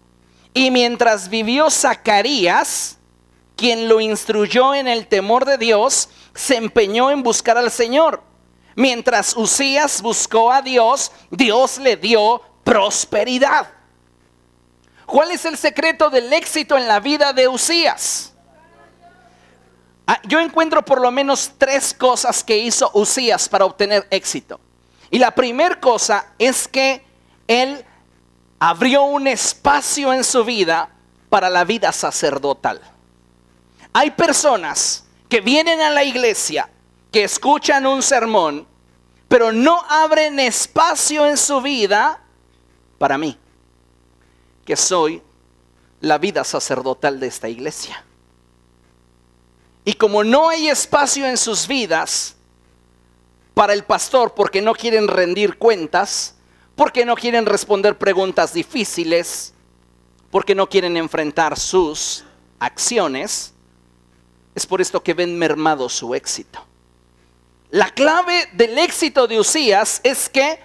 Y mientras vivió Zacarías, quien lo instruyó en el temor de Dios, se empeñó en buscar al Señor. Mientras Uzías buscó a Dios, Dios le dio prosperidad. ¿Cuál es el secreto del éxito en la vida de Uzías? Yo encuentro por lo menos 3 cosas que hizo Uzías para obtener éxito. Y la primera cosa es que él abrió un espacio en su vida para la vida sacerdotal. Hay personas que vienen a la iglesia, que escuchan un sermón, pero no abren espacio en su vida para mí, que soy la vida sacerdotal de esta iglesia. Y como no hay espacio en sus vidas para el pastor, porque no quieren rendir cuentas, porque no quieren responder preguntas difíciles, porque no quieren enfrentar sus acciones, es por esto que ven mermado su éxito. La clave del éxito de Uzías es que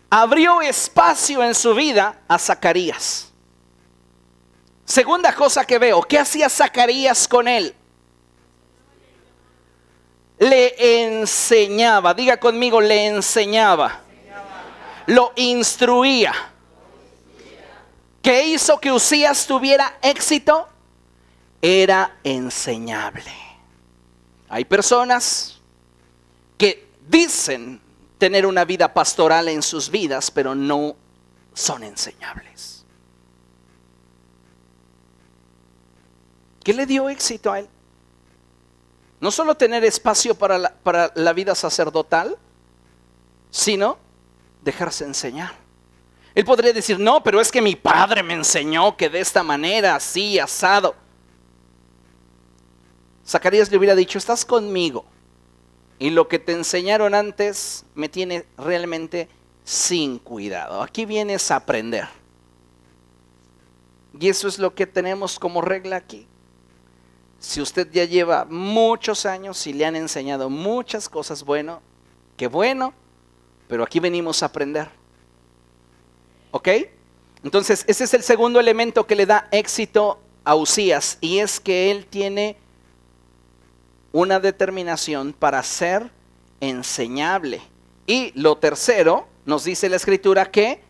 abrió espacio en su vida a Zacarías. Segunda cosa que veo, ¿qué hacía Zacarías con él? Le enseñaba, diga conmigo, le enseñaba. Lo instruía. ¿Qué hizo que Uzías tuviera éxito? Era enseñable. Hay personas que dicen tener una vida pastoral en sus vidas, pero no son enseñables. ¿Qué le dio éxito a él? No solo tener espacio para la vida sacerdotal, sino dejarse enseñar. Él podría decir, no, pero es que mi padre me enseñó que de esta manera, así, asado. Zacarías le hubiera dicho, estás conmigo y lo que te enseñaron antes me tiene realmente sin cuidado. Aquí vienes a aprender. Y eso es lo que tenemos como regla aquí. Si usted ya lleva muchos años y le han enseñado muchas cosas, bueno, qué bueno, pero aquí venimos a aprender. ¿Ok? Entonces, ese es el segundo elemento que le da éxito a Uzías, y es que él tiene una determinación para ser enseñable. Y lo tercero, nos dice la Escritura que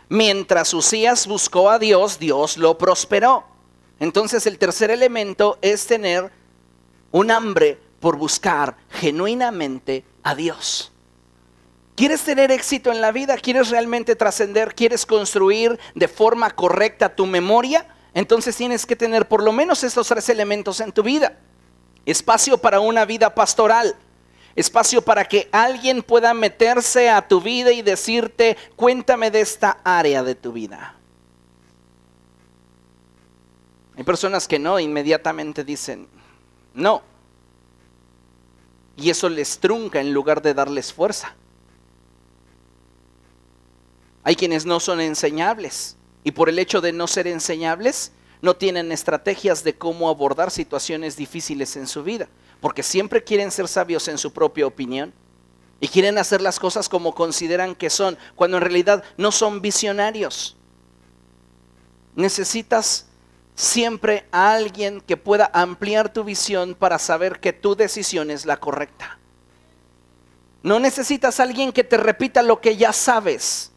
mientras Uzías buscó a Dios, Dios lo prosperó. Entonces el tercer elemento es tener un hambre por buscar genuinamente a Dios. ¿Quieres tener éxito en la vida? ¿Quieres realmente trascender? ¿Quieres construir de forma correcta tu memoria? Entonces tienes que tener por lo menos estos 3 elementos en tu vida. Espacio para una vida pastoral. Espacio para que alguien pueda meterse a tu vida y decirte, cuéntame de esta área de tu vida. Hay personas que no, inmediatamente dicen, no. Y eso les trunca en lugar de darles fuerza. Hay quienes no son enseñables y por el hecho de no ser enseñables, no tienen estrategias de cómo abordar situaciones difíciles en su vida, porque siempre quieren ser sabios en su propia opinión y quieren hacer las cosas como consideran que son, cuando en realidad no son visionarios. Necesitas siempre a alguien que pueda ampliar tu visión para saber que tu decisión es la correcta. No necesitas a alguien que te repita lo que ya sabes,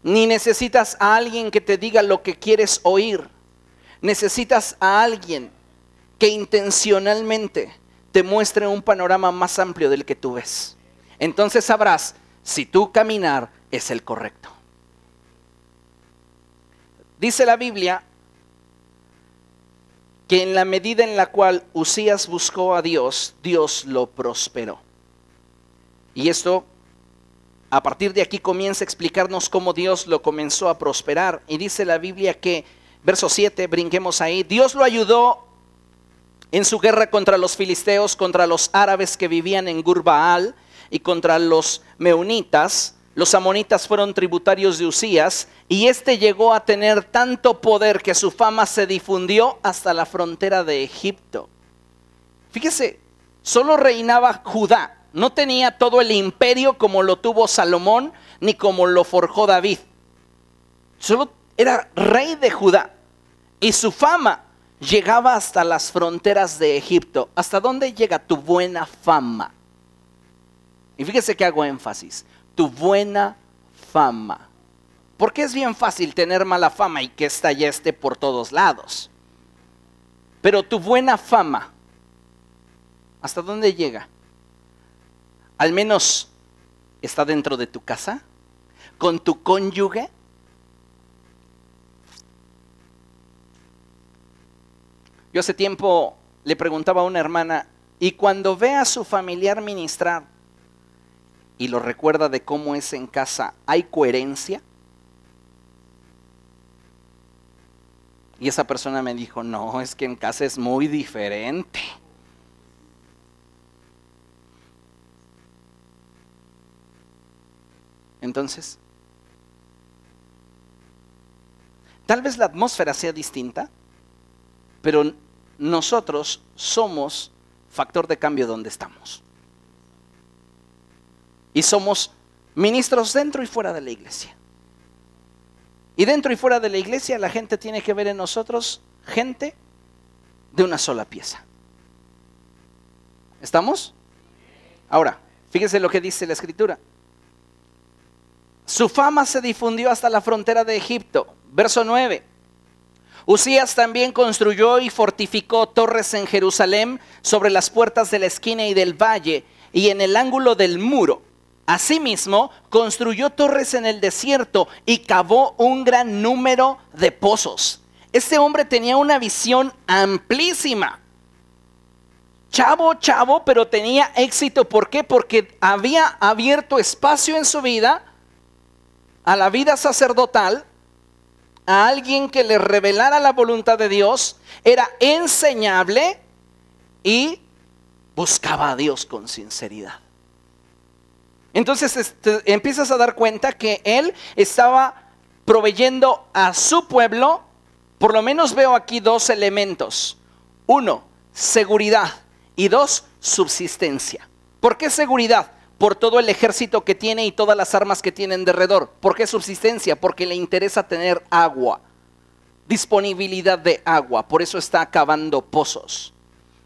ni necesitas a alguien que te diga lo que quieres oír. Necesitas a alguien que intencionalmente te muestre un panorama más amplio del que tú ves. Entonces sabrás si tu caminar es el correcto. Dice la Biblia que en la medida en la cual Uzías buscó a Dios, Dios lo prosperó. Y esto, a partir de aquí comienza a explicarnos cómo Dios lo comenzó a prosperar. Y dice la Biblia que Verso 7, brinquemos ahí. Dios lo ayudó en su guerra contra los filisteos, contra los árabes que vivían en Gur-Baal y contra los meunitas. Los amonitas fueron tributarios de Uzías y este llegó a tener tanto poder que su fama se difundió hasta la frontera de Egipto. Fíjese, solo reinaba Judá, no tenía todo el imperio como lo tuvo Salomón ni como lo forjó David. Solo era rey de Judá y su fama llegaba hasta las fronteras de Egipto. ¿Hasta dónde llega tu buena fama? Y fíjese que hago énfasis. Tu buena fama. Porque es bien fácil tener mala fama y que esta ya esté por todos lados. Pero tu buena fama, ¿hasta dónde llega? Al menos está dentro de tu casa, con tu cónyuge. Yo hace tiempo le preguntaba a una hermana, ¿y cuando ve a su familiar ministrar y lo recuerda de cómo es en casa, hay coherencia? Y esa persona me dijo, no, es que en casa es muy diferente. Entonces, tal vez la atmósfera sea distinta, pero nosotros somos factor de cambio donde estamos. Y somos ministros dentro y fuera de la iglesia. Y dentro y fuera de la iglesia la gente tiene que ver en nosotros gente de una sola pieza. ¿Estamos? Ahora, fíjese lo que dice la escritura. Su fama se difundió hasta la frontera de Egipto. Verso 9. Uzías también construyó y fortificó torres en Jerusalén sobre las puertas de la esquina y del valle y en el ángulo del muro. Asimismo, construyó torres en el desierto y cavó un gran número de pozos. Este hombre tenía una visión amplísima. Chavo, pero tenía éxito. ¿Por qué? Porque había abierto espacio en su vida a la vida sacerdotal, a alguien que le revelara la voluntad de Dios, era enseñable y buscaba a Dios con sinceridad. Entonces empiezas a dar cuenta que él estaba proveyendo a su pueblo, por lo menos veo aquí dos elementos. Uno, seguridad, y dos, subsistencia. ¿Por qué seguridad? Por todo el ejército que tiene y todas las armas que tienen de alrededor. ¿Por qué subsistencia? Porque le interesa tener agua, disponibilidad de agua, por eso está cavando pozos.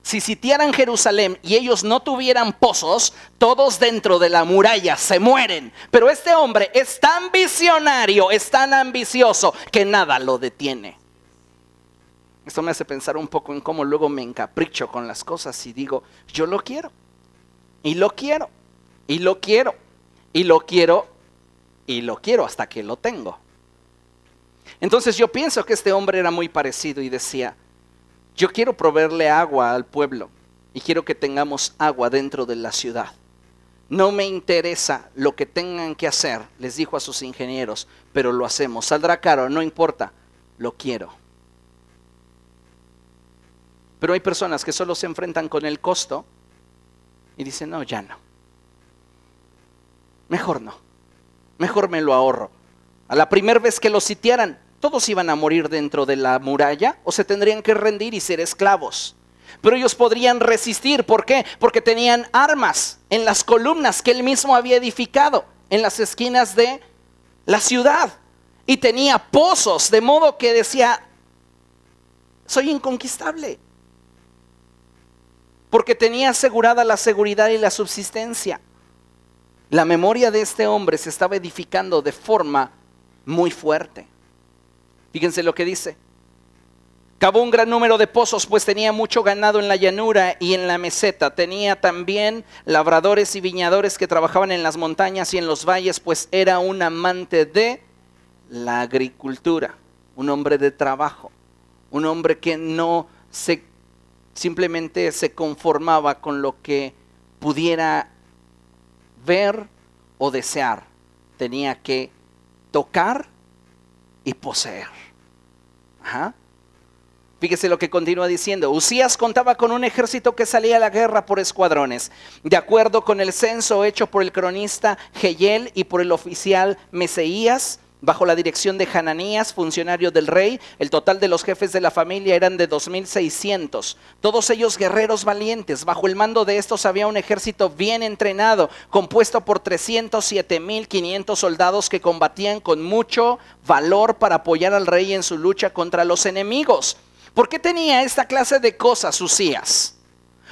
Si sitiaran Jerusalén y ellos no tuvieran pozos, todos dentro de la muralla se mueren. Pero este hombre es tan visionario, es tan ambicioso, que nada lo detiene. Esto me hace pensar un poco en cómo luego me encapricho con las cosas y digo, yo lo quiero, y lo quiero, y lo quiero, y lo quiero, y lo quiero hasta que lo tengo. Entonces yo pienso que este hombre era muy parecido y decía, yo quiero proveerle agua al pueblo y quiero que tengamos agua dentro de la ciudad. No me interesa lo que tengan que hacer, les dijo a sus ingenieros, pero lo hacemos. Saldrá caro, no importa, lo quiero. Pero hay personas que solo se enfrentan con el costo y dicen, no, ya no. Mejor no, mejor me lo ahorro. A la primera vez que lo sitiaran, todos iban a morir dentro de la muralla o se tendrían que rendir y ser esclavos. Pero ellos podrían resistir. ¿Por qué? Porque tenían armas en las columnas que él mismo había edificado en las esquinas de la ciudad. Y tenía pozos, de modo que decía, soy inconquistable. Porque tenía asegurada la seguridad y la subsistencia. La memoria de este hombre se estaba edificando de forma muy fuerte. Fíjense lo que dice. Cavó un gran número de pozos, pues tenía mucho ganado en la llanura y en la meseta. Tenía también labradores y viñadores que trabajaban en las montañas y en los valles, pues era un amante de la agricultura. Un hombre de trabajo. Un hombre que no simplemente se conformaba con lo que pudiera ver o desear. Tenía que tocar y poseer. Ajá. Fíjese lo que continúa diciendo. Usías contaba con un ejército que salía a la guerra por escuadrones. De acuerdo con el censo hecho por el cronista Jehiel y por el oficial Meseías, bajo la dirección de Hananías, funcionario del rey, el total de los jefes de la familia eran de 2,600. Todos ellos guerreros valientes. Bajo el mando de estos había un ejército bien entrenado, compuesto por 307,500 soldados que combatían con mucho valor para apoyar al rey en su lucha contra los enemigos. ¿Por qué tenía esta clase de cosas Usías?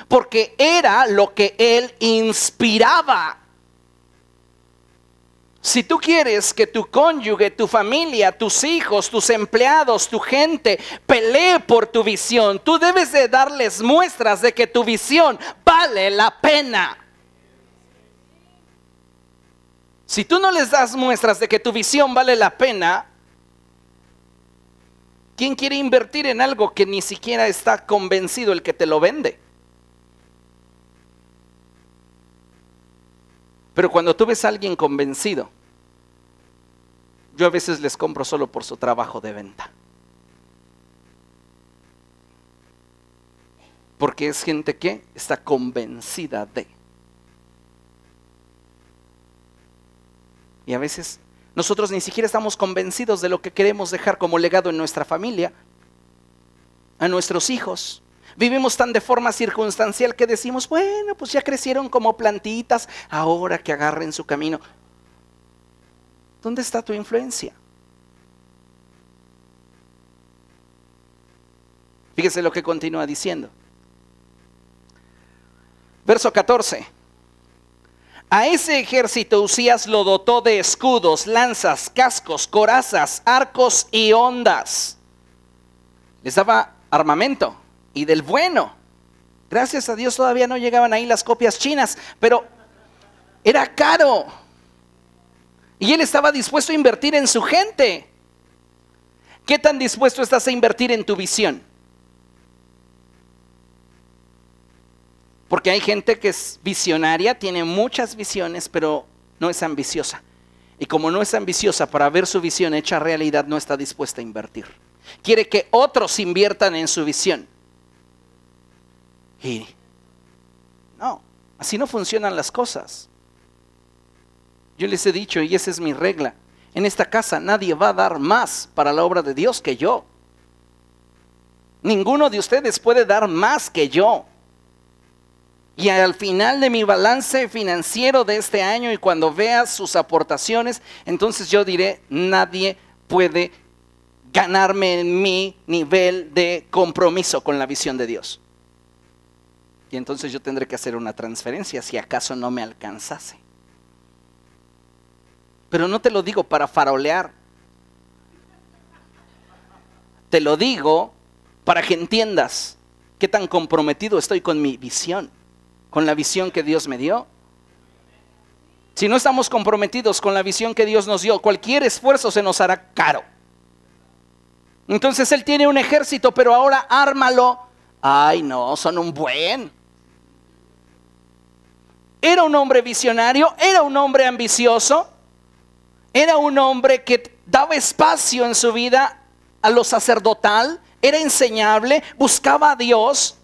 Porque era lo que él inspiraba. Si tú quieres que tu cónyuge, tu familia, tus hijos, tus empleados, tu gente pelee por tu visión, tú debes de darles muestras de que tu visión vale la pena. Si tú no les das muestras de que tu visión vale la pena, ¿quién quiere invertir en algo que ni siquiera está convencido el que te lo vende? Pero cuando tú ves a alguien convencido, yo a veces les compro solo por su trabajo de venta. Porque es gente que está convencida de. Y a veces nosotros ni siquiera estamos convencidos de lo que queremos dejar como legado en nuestra familia, a nuestros hijos. Vivimos tan de forma circunstancial que decimos, bueno, pues ya crecieron como plantitas, ahora que agarren su camino. ¿Dónde está tu influencia? Fíjese lo que continúa diciendo. Verso 14. A ese ejército Usías lo dotó de escudos, lanzas, cascos, corazas, arcos y hondas. Les daba armamento y del bueno. Gracias a Dios todavía no llegaban ahí las copias chinas, pero era caro. Y él estaba dispuesto a invertir en su gente. ¿Qué tan dispuesto estás a invertir en tu visión? Porque hay gente que es visionaria, tiene muchas visiones, pero no es ambiciosa. Y como no es ambiciosa para ver su visión hecha realidad, no está dispuesta a invertir. Quiere que otros inviertan en su visión. Y no, así no funcionan las cosas. Yo les he dicho, y esa es mi regla, en esta casa nadie va a dar más para la obra de Dios que yo. Ninguno de ustedes puede dar más que yo. Y al final de mi balance financiero de este año y cuando veas sus aportaciones, entonces yo diré, nadie puede ganarme en mi nivel de compromiso con la visión de Dios. Y entonces yo tendré que hacer una transferencia si acaso no me alcanzase. Pero no te lo digo para farolear. Te lo digo para que entiendas qué tan comprometido estoy con mi visión, con la visión que Dios me dio. Si no estamos comprometidos con la visión que Dios nos dio, cualquier esfuerzo se nos hará caro. Entonces él tiene un ejército, pero ahora ármalo. Ay, no, son un buen. Era un hombre visionario, era un hombre ambicioso, era un hombre que daba espacio en su vida a lo sacerdotal, era enseñable, buscaba a Dios.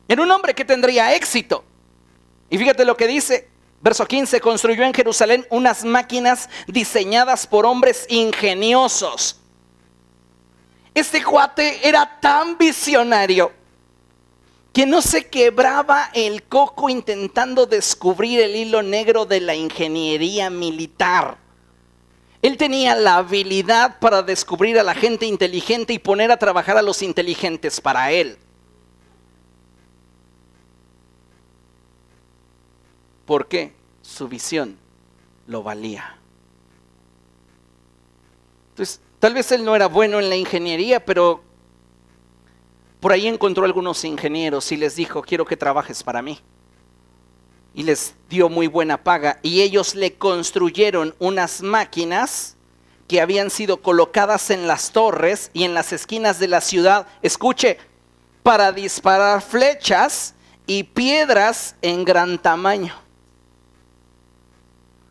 Era un hombre que tendría éxito. Y fíjate lo que dice, verso 15, construyó en Jerusalén unas máquinas diseñadas por hombres ingeniosos. Este cuate era tan visionario que no se quebraba el coco intentando descubrir el hilo negro de la ingeniería militar. Él tenía la habilidad para descubrir a la gente inteligente y poner a trabajar a los inteligentes para él. Porque su visión lo valía. Entonces, tal vez él no era bueno en la ingeniería, pero por ahí encontró algunos ingenieros y les dijo, quiero que trabajes para mí. Y les dio muy buena paga. Y ellos le construyeron unas máquinas que habían sido colocadas en las torres y en las esquinas de la ciudad. Escuche, para disparar flechas y piedras en gran tamaño.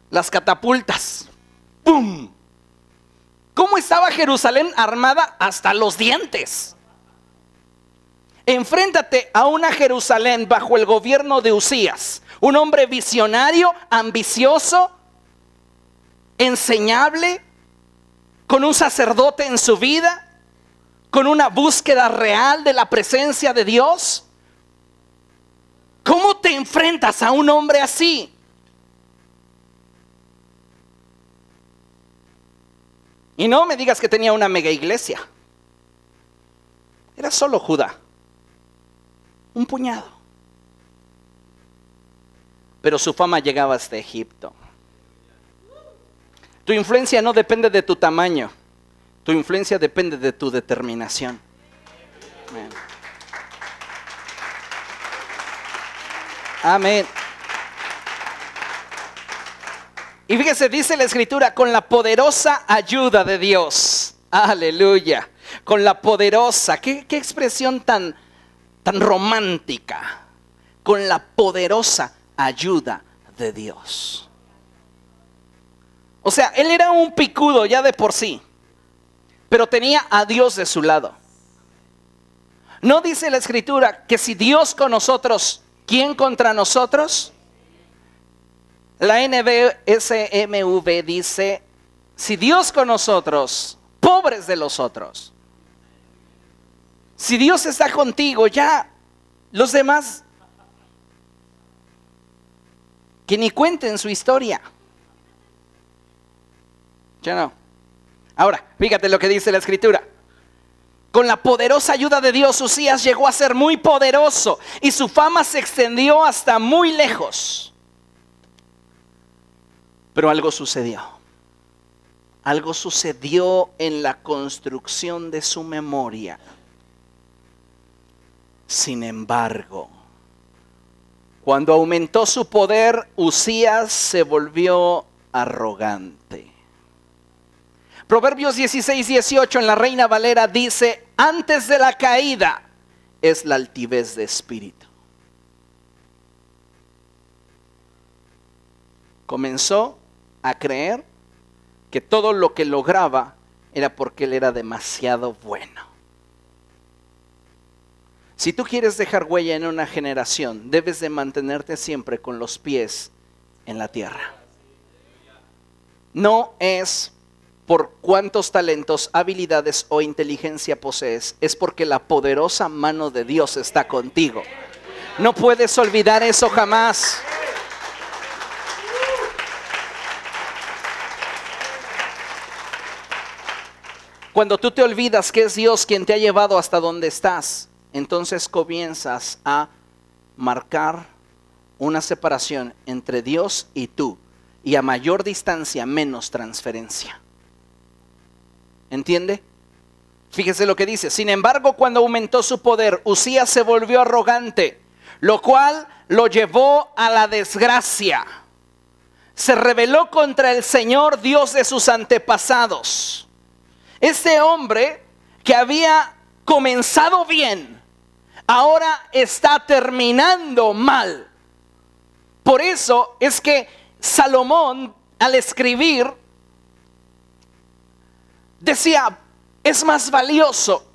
Las catapultas. ¡Pum! ¿Cómo estaba Jerusalén armada hasta los dientes? Enfréntate a una Jerusalén bajo el gobierno de Usías, un hombre visionario, ambicioso, enseñable, con un sacerdote en su vida, con una búsqueda real de la presencia de Dios. ¿Cómo te enfrentas a un hombre así? Y no me digas que tenía una mega iglesia. Era solo Judá, un puñado. Pero su fama llegaba hasta Egipto. Tu influencia no depende de tu tamaño. Tu influencia depende de tu determinación. Amén. Amén. Y fíjese, dice la Escritura, con la poderosa ayuda de Dios. Aleluya. Con la poderosa. ¿Qué expresión tan romántica? Con la poderosa ayuda de Dios. O sea, él era un picudo ya de por sí, pero tenía a Dios de su lado. ¿No dice la Escritura que si Dios con nosotros, ¿quién contra nosotros? La NBSMV dice, si Dios con nosotros, pobres de los otros. Si Dios está contigo, ya los demás que ni cuenten su historia. Ya no. Ahora, fíjate lo que dice la Escritura. Con la poderosa ayuda de Dios, Usías llegó a ser muy poderoso y su fama se extendió hasta muy lejos. Pero algo sucedió. Algo sucedió en la construcción de su memoria. Sin embargo, cuando aumentó su poder, Usías se volvió arrogante. Proverbios 16:18 en la Reina Valera dice, antes de la caída es la altivez de espíritu. Comenzó a creer que todo lo que lograba era porque él era demasiado bueno. Si tú quieres dejar huella en una generación, debes de mantenerte siempre con los pies en la tierra. No es por cuántos talentos, habilidades o inteligencia posees, es porque la poderosa mano de Dios está contigo. No puedes olvidar eso jamás. Cuando tú te olvidas que es Dios quien te ha llevado hasta donde estás, entonces comienzas a marcar una separación entre Dios y tú. Y a mayor distancia, menos transferencia. ¿Entiende? Fíjese lo que dice. Sin embargo, cuando aumentó su poder, Usías se volvió arrogante, lo cual lo llevó a la desgracia. Se rebeló contra el Señor Dios de sus antepasados. Este hombre que había comenzado bien, ahora está terminando mal. Por eso es que Salomón, al escribir, decía, es más valioso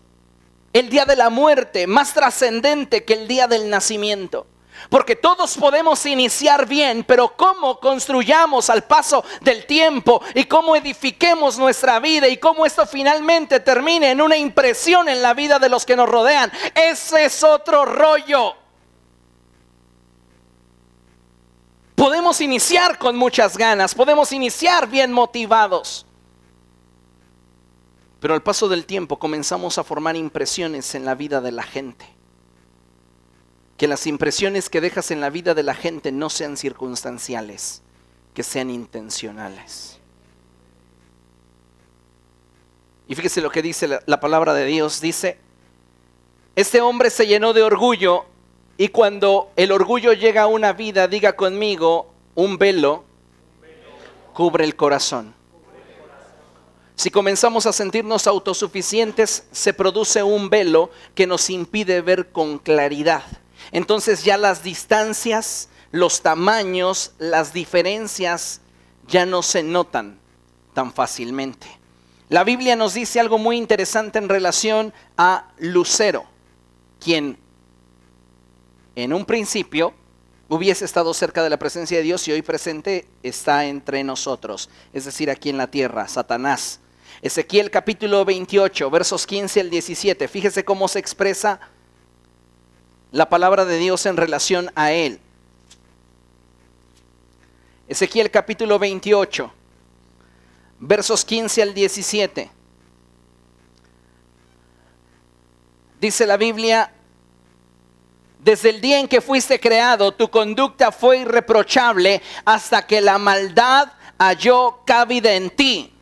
el día de la muerte, más trascendente que el día del nacimiento. Porque todos podemos iniciar bien, pero cómo construyamos al paso del tiempo y cómo edifiquemos nuestra vida y cómo esto finalmente termine en una impresión en la vida de los que nos rodean, ese es otro rollo. Podemos iniciar con muchas ganas, podemos iniciar bien motivados, pero al paso del tiempo comenzamos a formar impresiones en la vida de la gente. Que las impresiones que dejas en la vida de la gente no sean circunstanciales, que sean intencionales. Y fíjese lo que dice la palabra de Dios. Dice, este hombre se llenó de orgullo y cuando el orgullo llega a una vida, diga conmigo, un velo cubre el corazón. Si comenzamos a sentirnos autosuficientes, se produce un velo que nos impide ver con claridad. Entonces ya las distancias, los tamaños, las diferencias ya no se notan tan fácilmente. La Biblia nos dice algo muy interesante en relación a Lucero, quien en un principio hubiese estado cerca de la presencia de Dios y hoy presente está entre nosotros, es decir, aquí en la tierra, Satanás. Ezequiel capítulo 28, versos 15 al 17, fíjese cómo se expresa la palabra de Dios en relación a él. Ezequiel capítulo 28, versos 15 al 17. Dice la Biblia: desde el día en que fuiste creado, tu conducta fue irreprochable hasta que la maldad halló cabida en ti.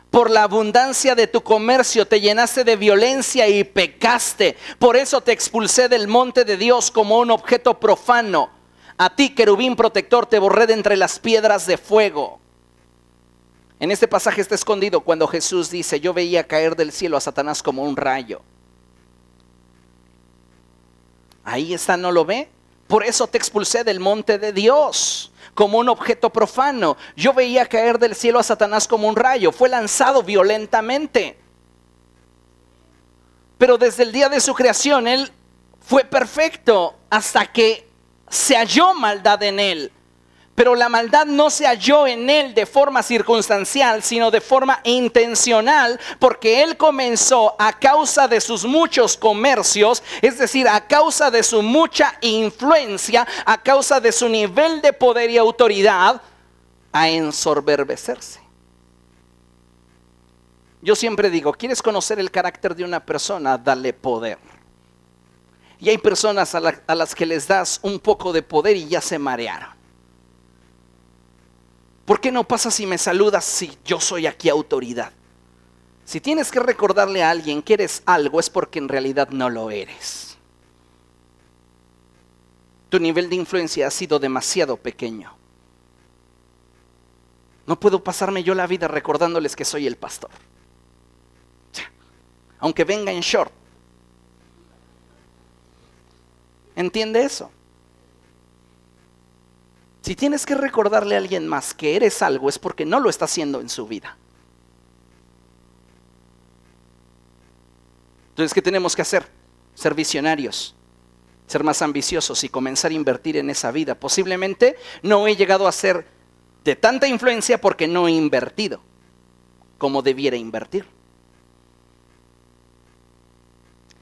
Por la abundancia de tu comercio te llenaste de violencia y pecaste. Por eso te expulsé del monte de Dios como un objeto profano. A ti, querubín protector, te borré de entre las piedras de fuego. En este pasaje está escondido cuando Jesús dice: yo veía caer del cielo a Satanás como un rayo. Ahí está, ¿no lo ve? Por eso te expulsé del monte de Dios como un objeto profano. Yo veía caer del cielo a Satanás como un rayo. Fue lanzado violentamente. Pero desde el día de su creación, él fue perfecto hasta que se halló maldad en él. Pero la maldad no se halló en él de forma circunstancial, sino de forma intencional, porque él comenzó, a causa de sus muchos comercios, es decir, a causa de su mucha influencia, a causa de su nivel de poder y autoridad, a ensoberbecerse. Yo siempre digo, ¿quieres conocer el carácter de una persona? Dale poder. Y hay personas a las que les das un poco de poder y ya se marearon. ¿Por qué no pasa si me saludas si yo soy aquí autoridad? Si tienes que recordarle a alguien que eres algo, es porque en realidad no lo eres. Tu nivel de influencia ha sido demasiado pequeño. No puedo pasarme yo la vida recordándoles que soy el pastor, aunque venga en short. ¿Entiende eso? Si tienes que recordarle a alguien más que eres algo, es porque no lo está haciendo en su vida. Entonces, ¿qué tenemos que hacer? Ser visionarios, ser más ambiciosos y comenzar a invertir en esa vida. Posiblemente no he llegado a ser de tanta influencia porque no he invertido como debiera invertir.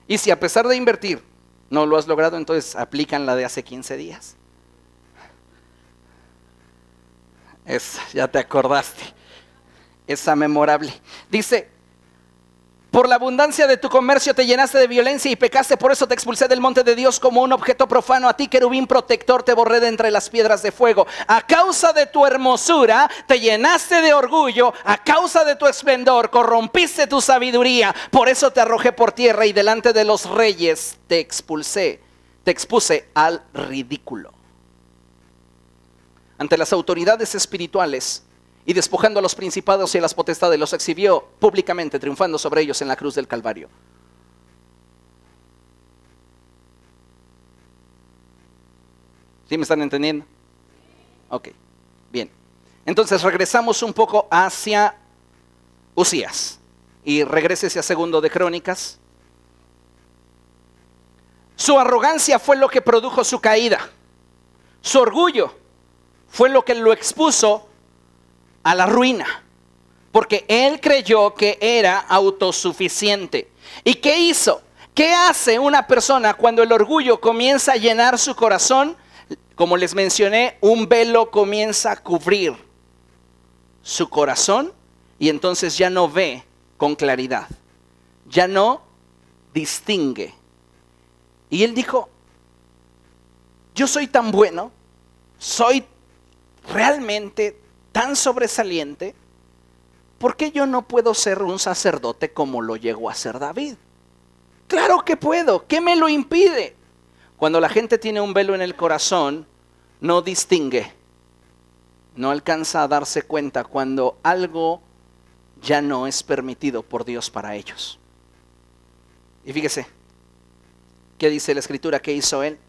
Y si a pesar de invertir no lo has logrado, entonces aplican la de hace 15 días. Ya te acordaste. Esa memorable. Dice: por la abundancia de tu comercio te llenaste de violencia y pecaste, por eso te expulsé del monte de Dios como un objeto profano. A ti, querubín protector, te borré de entre las piedras de fuego. A causa de tu hermosura te llenaste de orgullo, a causa de tu esplendor corrompiste tu sabiduría. Por eso te arrojé por tierra y delante de los reyes te expuse al ridículo. Ante las autoridades espirituales y despojando a los principados y a las potestades, los exhibió públicamente, triunfando sobre ellos en la cruz del Calvario. ¿Sí me están entendiendo? Ok, bien. Entonces regresamos un poco hacia Usías y regrésese a Segundo de Crónicas. Su arrogancia fue lo que produjo su caída. Su orgullo fue lo que lo expuso a la ruina, porque él creyó que era autosuficiente. ¿Y qué hizo? ¿Qué hace una persona cuando el orgullo comienza a llenar su corazón? Como les mencioné, un velo comienza a cubrir su corazón y entonces ya no ve con claridad, ya no distingue. Y él dijo: yo soy tan bueno, soy realmente tan sobresaliente, ¿por qué yo no puedo ser un sacerdote como lo llegó a ser David? Claro que puedo, ¿qué me lo impide? Cuando la gente tiene un velo en el corazón, no distingue, no alcanza a darse cuenta cuando algo ya no es permitido por Dios para ellos. Y fíjese, ¿qué dice la Escritura que hizo él?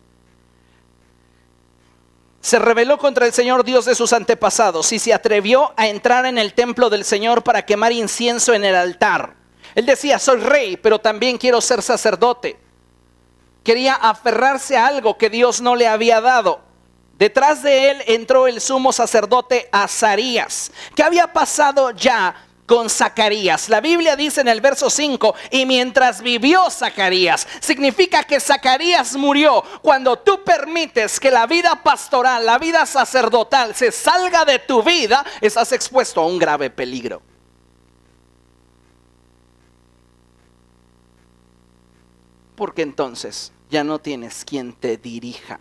se rebeló contra el Señor Dios de sus antepasados y se atrevió a entrar en el templo del Señor para quemar incienso en el altar. Él decía, soy rey, pero también quiero ser sacerdote. Quería aferrarse a algo que Dios no le había dado. Detrás de él entró el sumo sacerdote Azarías. ¿Qué había pasado ya con Zacarías? La Biblia dice en el verso 5, y mientras vivió Zacarías, significa que Zacarías murió. Cuando tú permites que la vida pastoral, la vida sacerdotal se salga de tu vida, estás expuesto a un grave peligro. Porque entonces ya no tienes quien te dirija.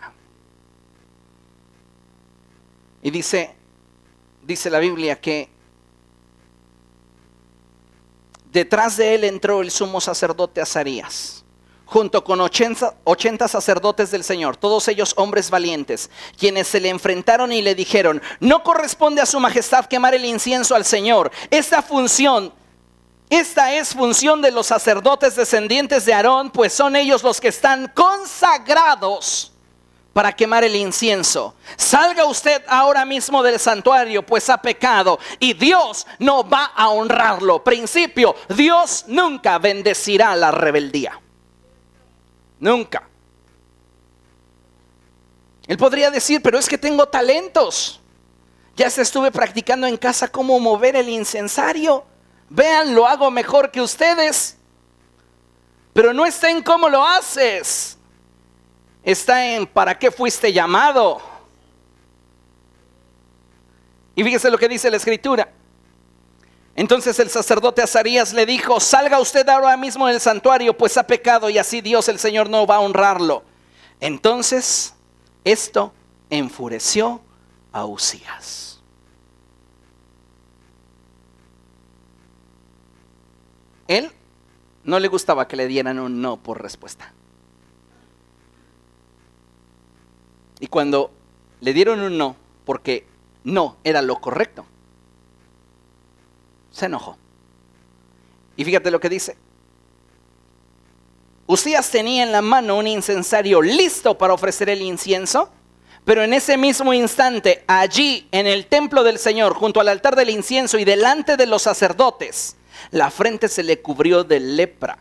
Y dice la Biblia que detrás de él entró el sumo sacerdote Azarías, junto con 80 sacerdotes del Señor, todos ellos hombres valientes, quienes se le enfrentaron y le dijeron, no corresponde a su majestad quemar el incienso al Señor. Esta es función de los sacerdotes descendientes de Aarón, pues son ellos los que están consagrados para quemar el incienso. Salga usted ahora mismo del santuario, pues ha pecado y Dios no va a honrarlo. Principio, Dios nunca bendecirá la rebeldía. Nunca. Él podría decir, pero es que tengo talentos. Ya se estuve practicando en casa cómo mover el incensario. Vean, lo hago mejor que ustedes. Pero no está en cómo lo haces. Está en para qué fuiste llamado. Y fíjese lo que dice la Escritura. Entonces el sacerdote Azarías le dijo, salga usted ahora mismo del santuario, pues ha pecado y así Dios el Señor no va a honrarlo. Entonces esto enfureció a Uzías. Él no le gustaba que le dieran un no por respuesta. Y cuando le dieron un no, porque no era lo correcto, se enojó. Y fíjate lo que dice. Uzías tenía en la mano un incensario listo para ofrecer el incienso, pero en ese mismo instante, allí en el templo del Señor, junto al altar del incienso y delante de los sacerdotes, la frente se le cubrió de lepra.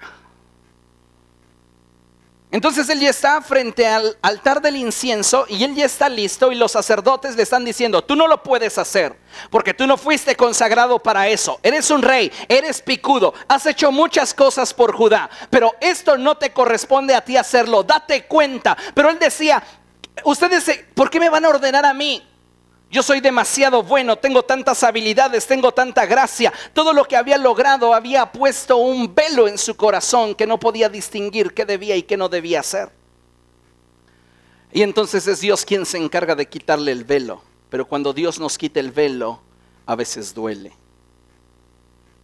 Entonces él ya está frente al altar del incienso y él ya está listo y los sacerdotes le están diciendo, tú no lo puedes hacer porque tú no fuiste consagrado para eso. Eres un rey, eres picudo, has hecho muchas cosas por Judá, pero esto no te corresponde a ti hacerlo, date cuenta. Pero él decía, ustedes, ¿por qué me van a ordenar a mí? Yo soy demasiado bueno, tengo tantas habilidades, tengo tanta gracia. Todo lo que había logrado había puesto un velo en su corazón que no podía distinguir qué debía y qué no debía hacer. Y entonces es Dios quien se encarga de quitarle el velo. Pero cuando Dios nos quita el velo, a veces duele.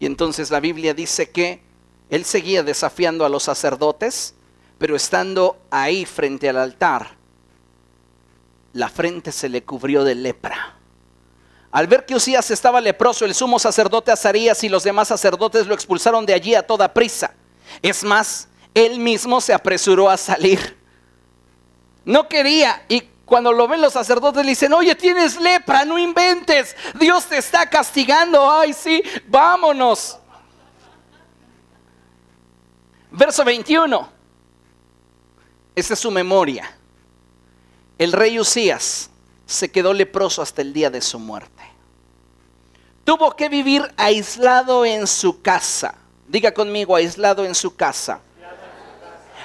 Y entonces la Biblia dice que él seguía desafiando a los sacerdotes, pero estando ahí frente al altar, la frente se le cubrió de lepra. Al ver que Uzías estaba leproso, el sumo sacerdote Azarías y los demás sacerdotes lo expulsaron de allí a toda prisa. Es más, él mismo se apresuró a salir. No quería, y cuando lo ven los sacerdotes le dicen, oye, tienes lepra, no inventes, Dios te está castigando. Ay, sí, vámonos. Verso 21. Esa es su memoria. El rey Uzías se quedó leproso hasta el día de su muerte. Tuvo que vivir aislado en su casa. Diga conmigo, aislado en su casa.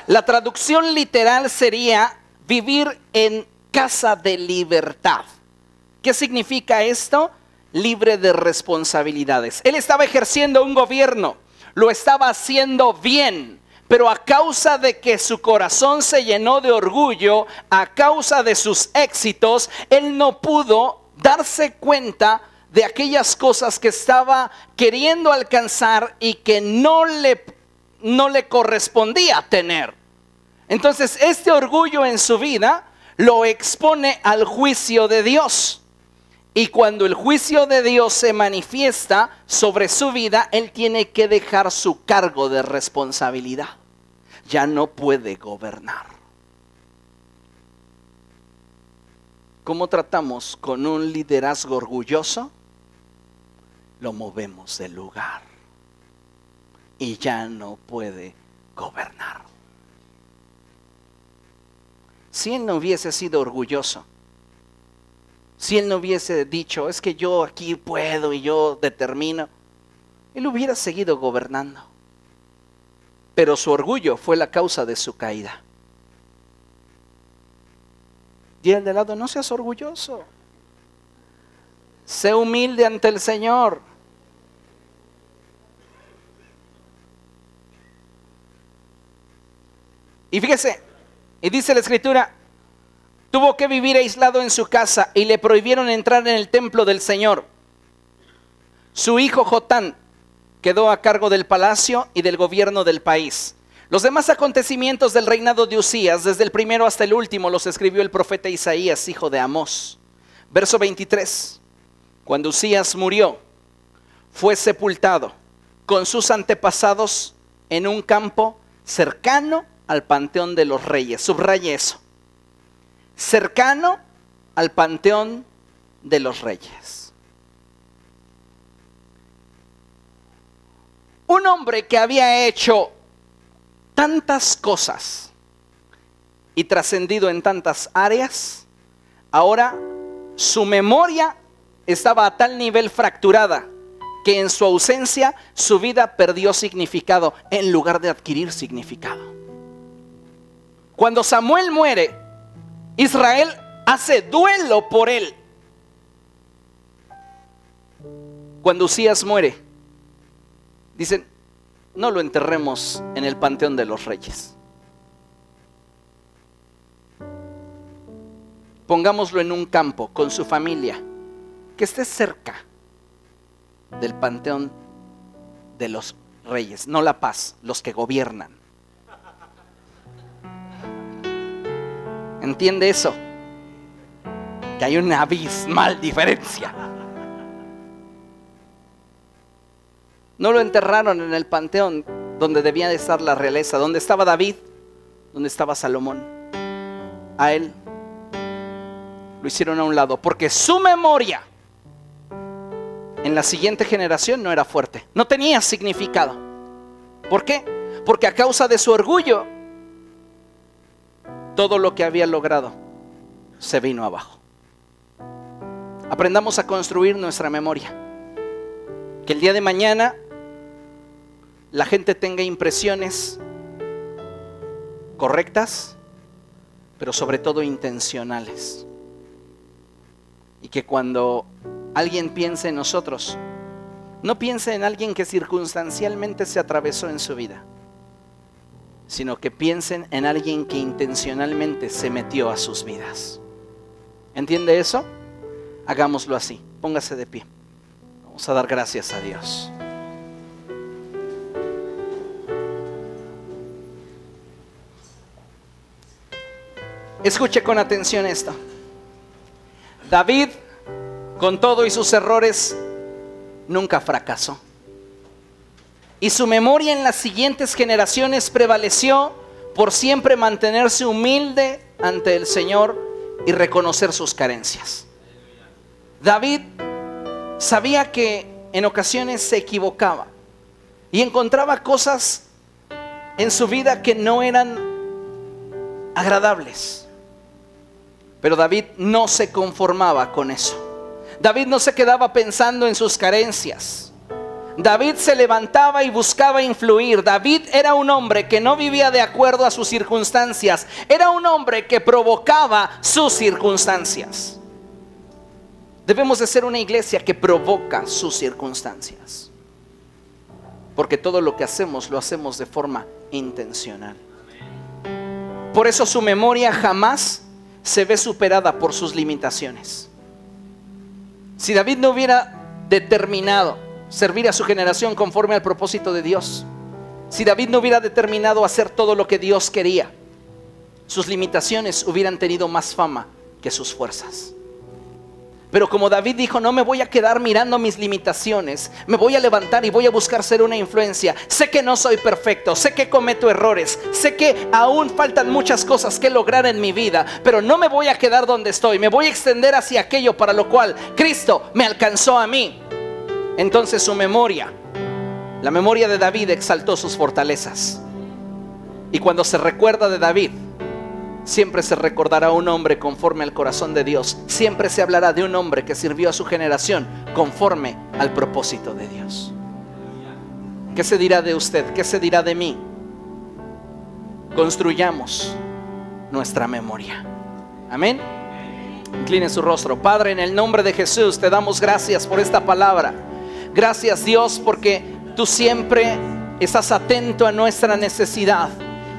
La traducción literal sería vivir en casa de libertad. ¿Qué significa esto? Libre de responsabilidades. Él estaba ejerciendo un gobierno, lo estaba haciendo bien. Pero a causa de que su corazón se llenó de orgullo, a causa de sus éxitos, él no pudo darse cuenta de aquellas cosas que estaba queriendo alcanzar y que no le correspondía tener. Entonces este orgullo en su vida lo expone al juicio de Dios. Y cuando el juicio de Dios se manifiesta sobre su vida, él tiene que dejar su cargo de responsabilidad. Ya no puede gobernar. ¿cómo tratamos con un liderazgo orgulloso? Lo movemos del lugar y ya no puede gobernar. Si él no hubiese sido orgulloso, si él no hubiese dicho, es que yo aquí puedo y yo determino, él hubiera seguido gobernando. Pero su orgullo fue la causa de su caída. Y el de lado, no seas orgulloso. Sé humilde ante el Señor. Y fíjese, y dice la Escritura, tuvo que vivir aislado en su casa y le prohibieron entrar en el templo del Señor. Su hijo Jotán quedó a cargo del palacio y del gobierno del país. Los demás acontecimientos del reinado de Usías, desde el primero hasta el último, los escribió el profeta Isaías, hijo de Amós. Verso 23. Cuando Usías murió, fue sepultado con sus antepasados en un campo cercano al panteón de los reyes. Subraye eso. Cercano al panteón de los reyes. Un hombre que había hecho tantas cosas y trascendido en tantas áreas, ahora su memoria estaba a tal nivel fracturada que en su ausencia su vida perdió significado en lugar de adquirir significado. Cuando Samuel muere, Israel hace duelo por él. Cuando Usías muere, dicen, no lo enterremos en el panteón de los reyes. Pongámoslo en un campo con su familia, que esté cerca del panteón de los reyes, no La Paz, los que gobiernan. ¿Entiende eso? Que hay una abismal diferencia. No lo enterraron en el panteón donde debía de estar la realeza, donde estaba David, donde estaba Salomón. A él lo hicieron a un lado, porque su memoria en la siguiente generación no era fuerte, no tenía significado. ¿Por qué? Porque a causa de su orgullo, todo lo que había logrado se vino abajo. Aprendamos a construir nuestra memoria, que el día de mañana la gente tenga impresiones correctas, pero sobre todo intencionales. Y que cuando alguien piense en nosotros, no piense en alguien que circunstancialmente se atravesó en su vida, sino que piensen en alguien que intencionalmente se metió a sus vidas. ¿Entiende eso? Hagámoslo así. Póngase de pie. Vamos a dar gracias a Dios. Escuche con atención esto. David, con todo y sus errores, nunca fracasó. Y su memoria en las siguientes generaciones prevaleció por siempre mantenerse humilde ante el Señor y reconocer sus carencias. David sabía que en ocasiones se equivocaba y encontraba cosas en su vida que no eran agradables. Pero David no se conformaba con eso. David no se quedaba pensando en sus carencias. David se levantaba y buscaba influir. David era un hombre que no vivía de acuerdo a sus circunstancias. Era un hombre que provocaba sus circunstancias. Debemos de ser una iglesia que provoca sus circunstancias, porque todo lo que hacemos lo hacemos de forma intencional. Por eso su memoria jamás se ve superada por sus limitaciones. Si David no hubiera determinado servir a su generación conforme al propósito de Dios, si David no hubiera determinado hacer todo lo que Dios quería, sus limitaciones hubieran tenido más fama que sus fuerzas. Pero como David dijo, no me voy a quedar mirando mis limitaciones, me voy a levantar y voy a buscar ser una influencia. Sé que no soy perfecto, sé que cometo errores, sé que aún faltan muchas cosas que lograr en mi vida, pero no me voy a quedar donde estoy, me voy a extender hacia aquello para lo cual Cristo me alcanzó a mí. Entonces su memoria, la memoria de David, exaltó sus fortalezas. Y cuando se recuerda de David, siempre se recordará a un hombre conforme al corazón de Dios. Siempre se hablará de un hombre que sirvió a su generación conforme al propósito de Dios. ¿Qué se dirá de usted? ¿Qué se dirá de mí? Construyamos nuestra memoria. Amén. Incline su rostro. Padre, en el nombre de Jesús te damos gracias por esta palabra. Gracias, Dios, porque tú siempre estás atento a nuestra necesidad.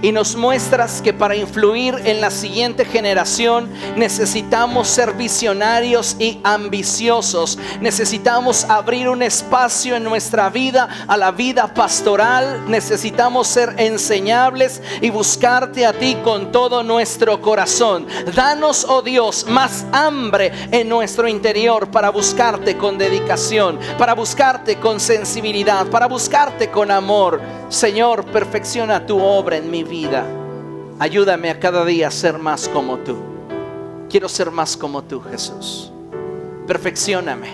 Y nos muestras que para influir en la siguiente generación necesitamos ser visionarios y ambiciosos. Necesitamos abrir un espacio en nuestra vida a la vida pastoral. Necesitamos ser enseñables y buscarte a ti con todo nuestro corazón. Danos, oh Dios, más hambre en nuestro interior para buscarte con dedicación, para buscarte con sensibilidad, para buscarte con amor. Señor, perfecciona tu obra en mi vida. Ayúdame a cada día a ser más como tú. Quiero ser más como tú, Jesús. Perfeccióname.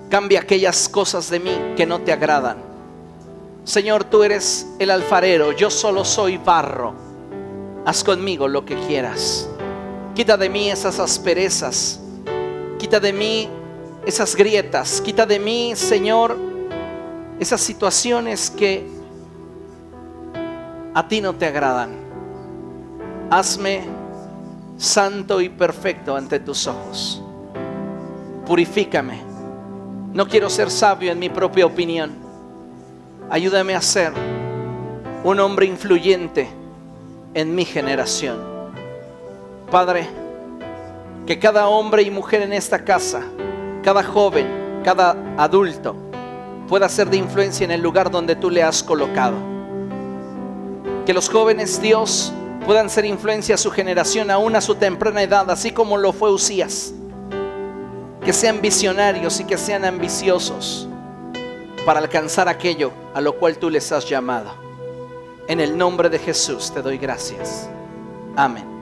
Cambia aquellas cosas de mí que no te agradan. Señor, tú eres el alfarero, yo solo soy barro. Haz conmigo lo que quieras. Quita de mí esas asperezas. Quita de mí esas grietas. Quita de mí, Señor, esas situaciones que a ti no te agradan. Hazme santo y perfecto ante tus ojos. Purifícame. No quiero ser sabio en mi propia opinión. Ayúdame a ser un hombre influyente en mi generación. Padre, que cada hombre y mujer en esta casa, cada joven, cada adulto, pueda ser de influencia en el lugar donde tú le has colocado. Que los jóvenes, Dios, puedan ser influencia a su generación aún a su temprana edad, así como lo fue Usías. Que sean visionarios y que sean ambiciosos para alcanzar aquello a lo cual tú les has llamado. En el nombre de Jesús te doy gracias. Amén.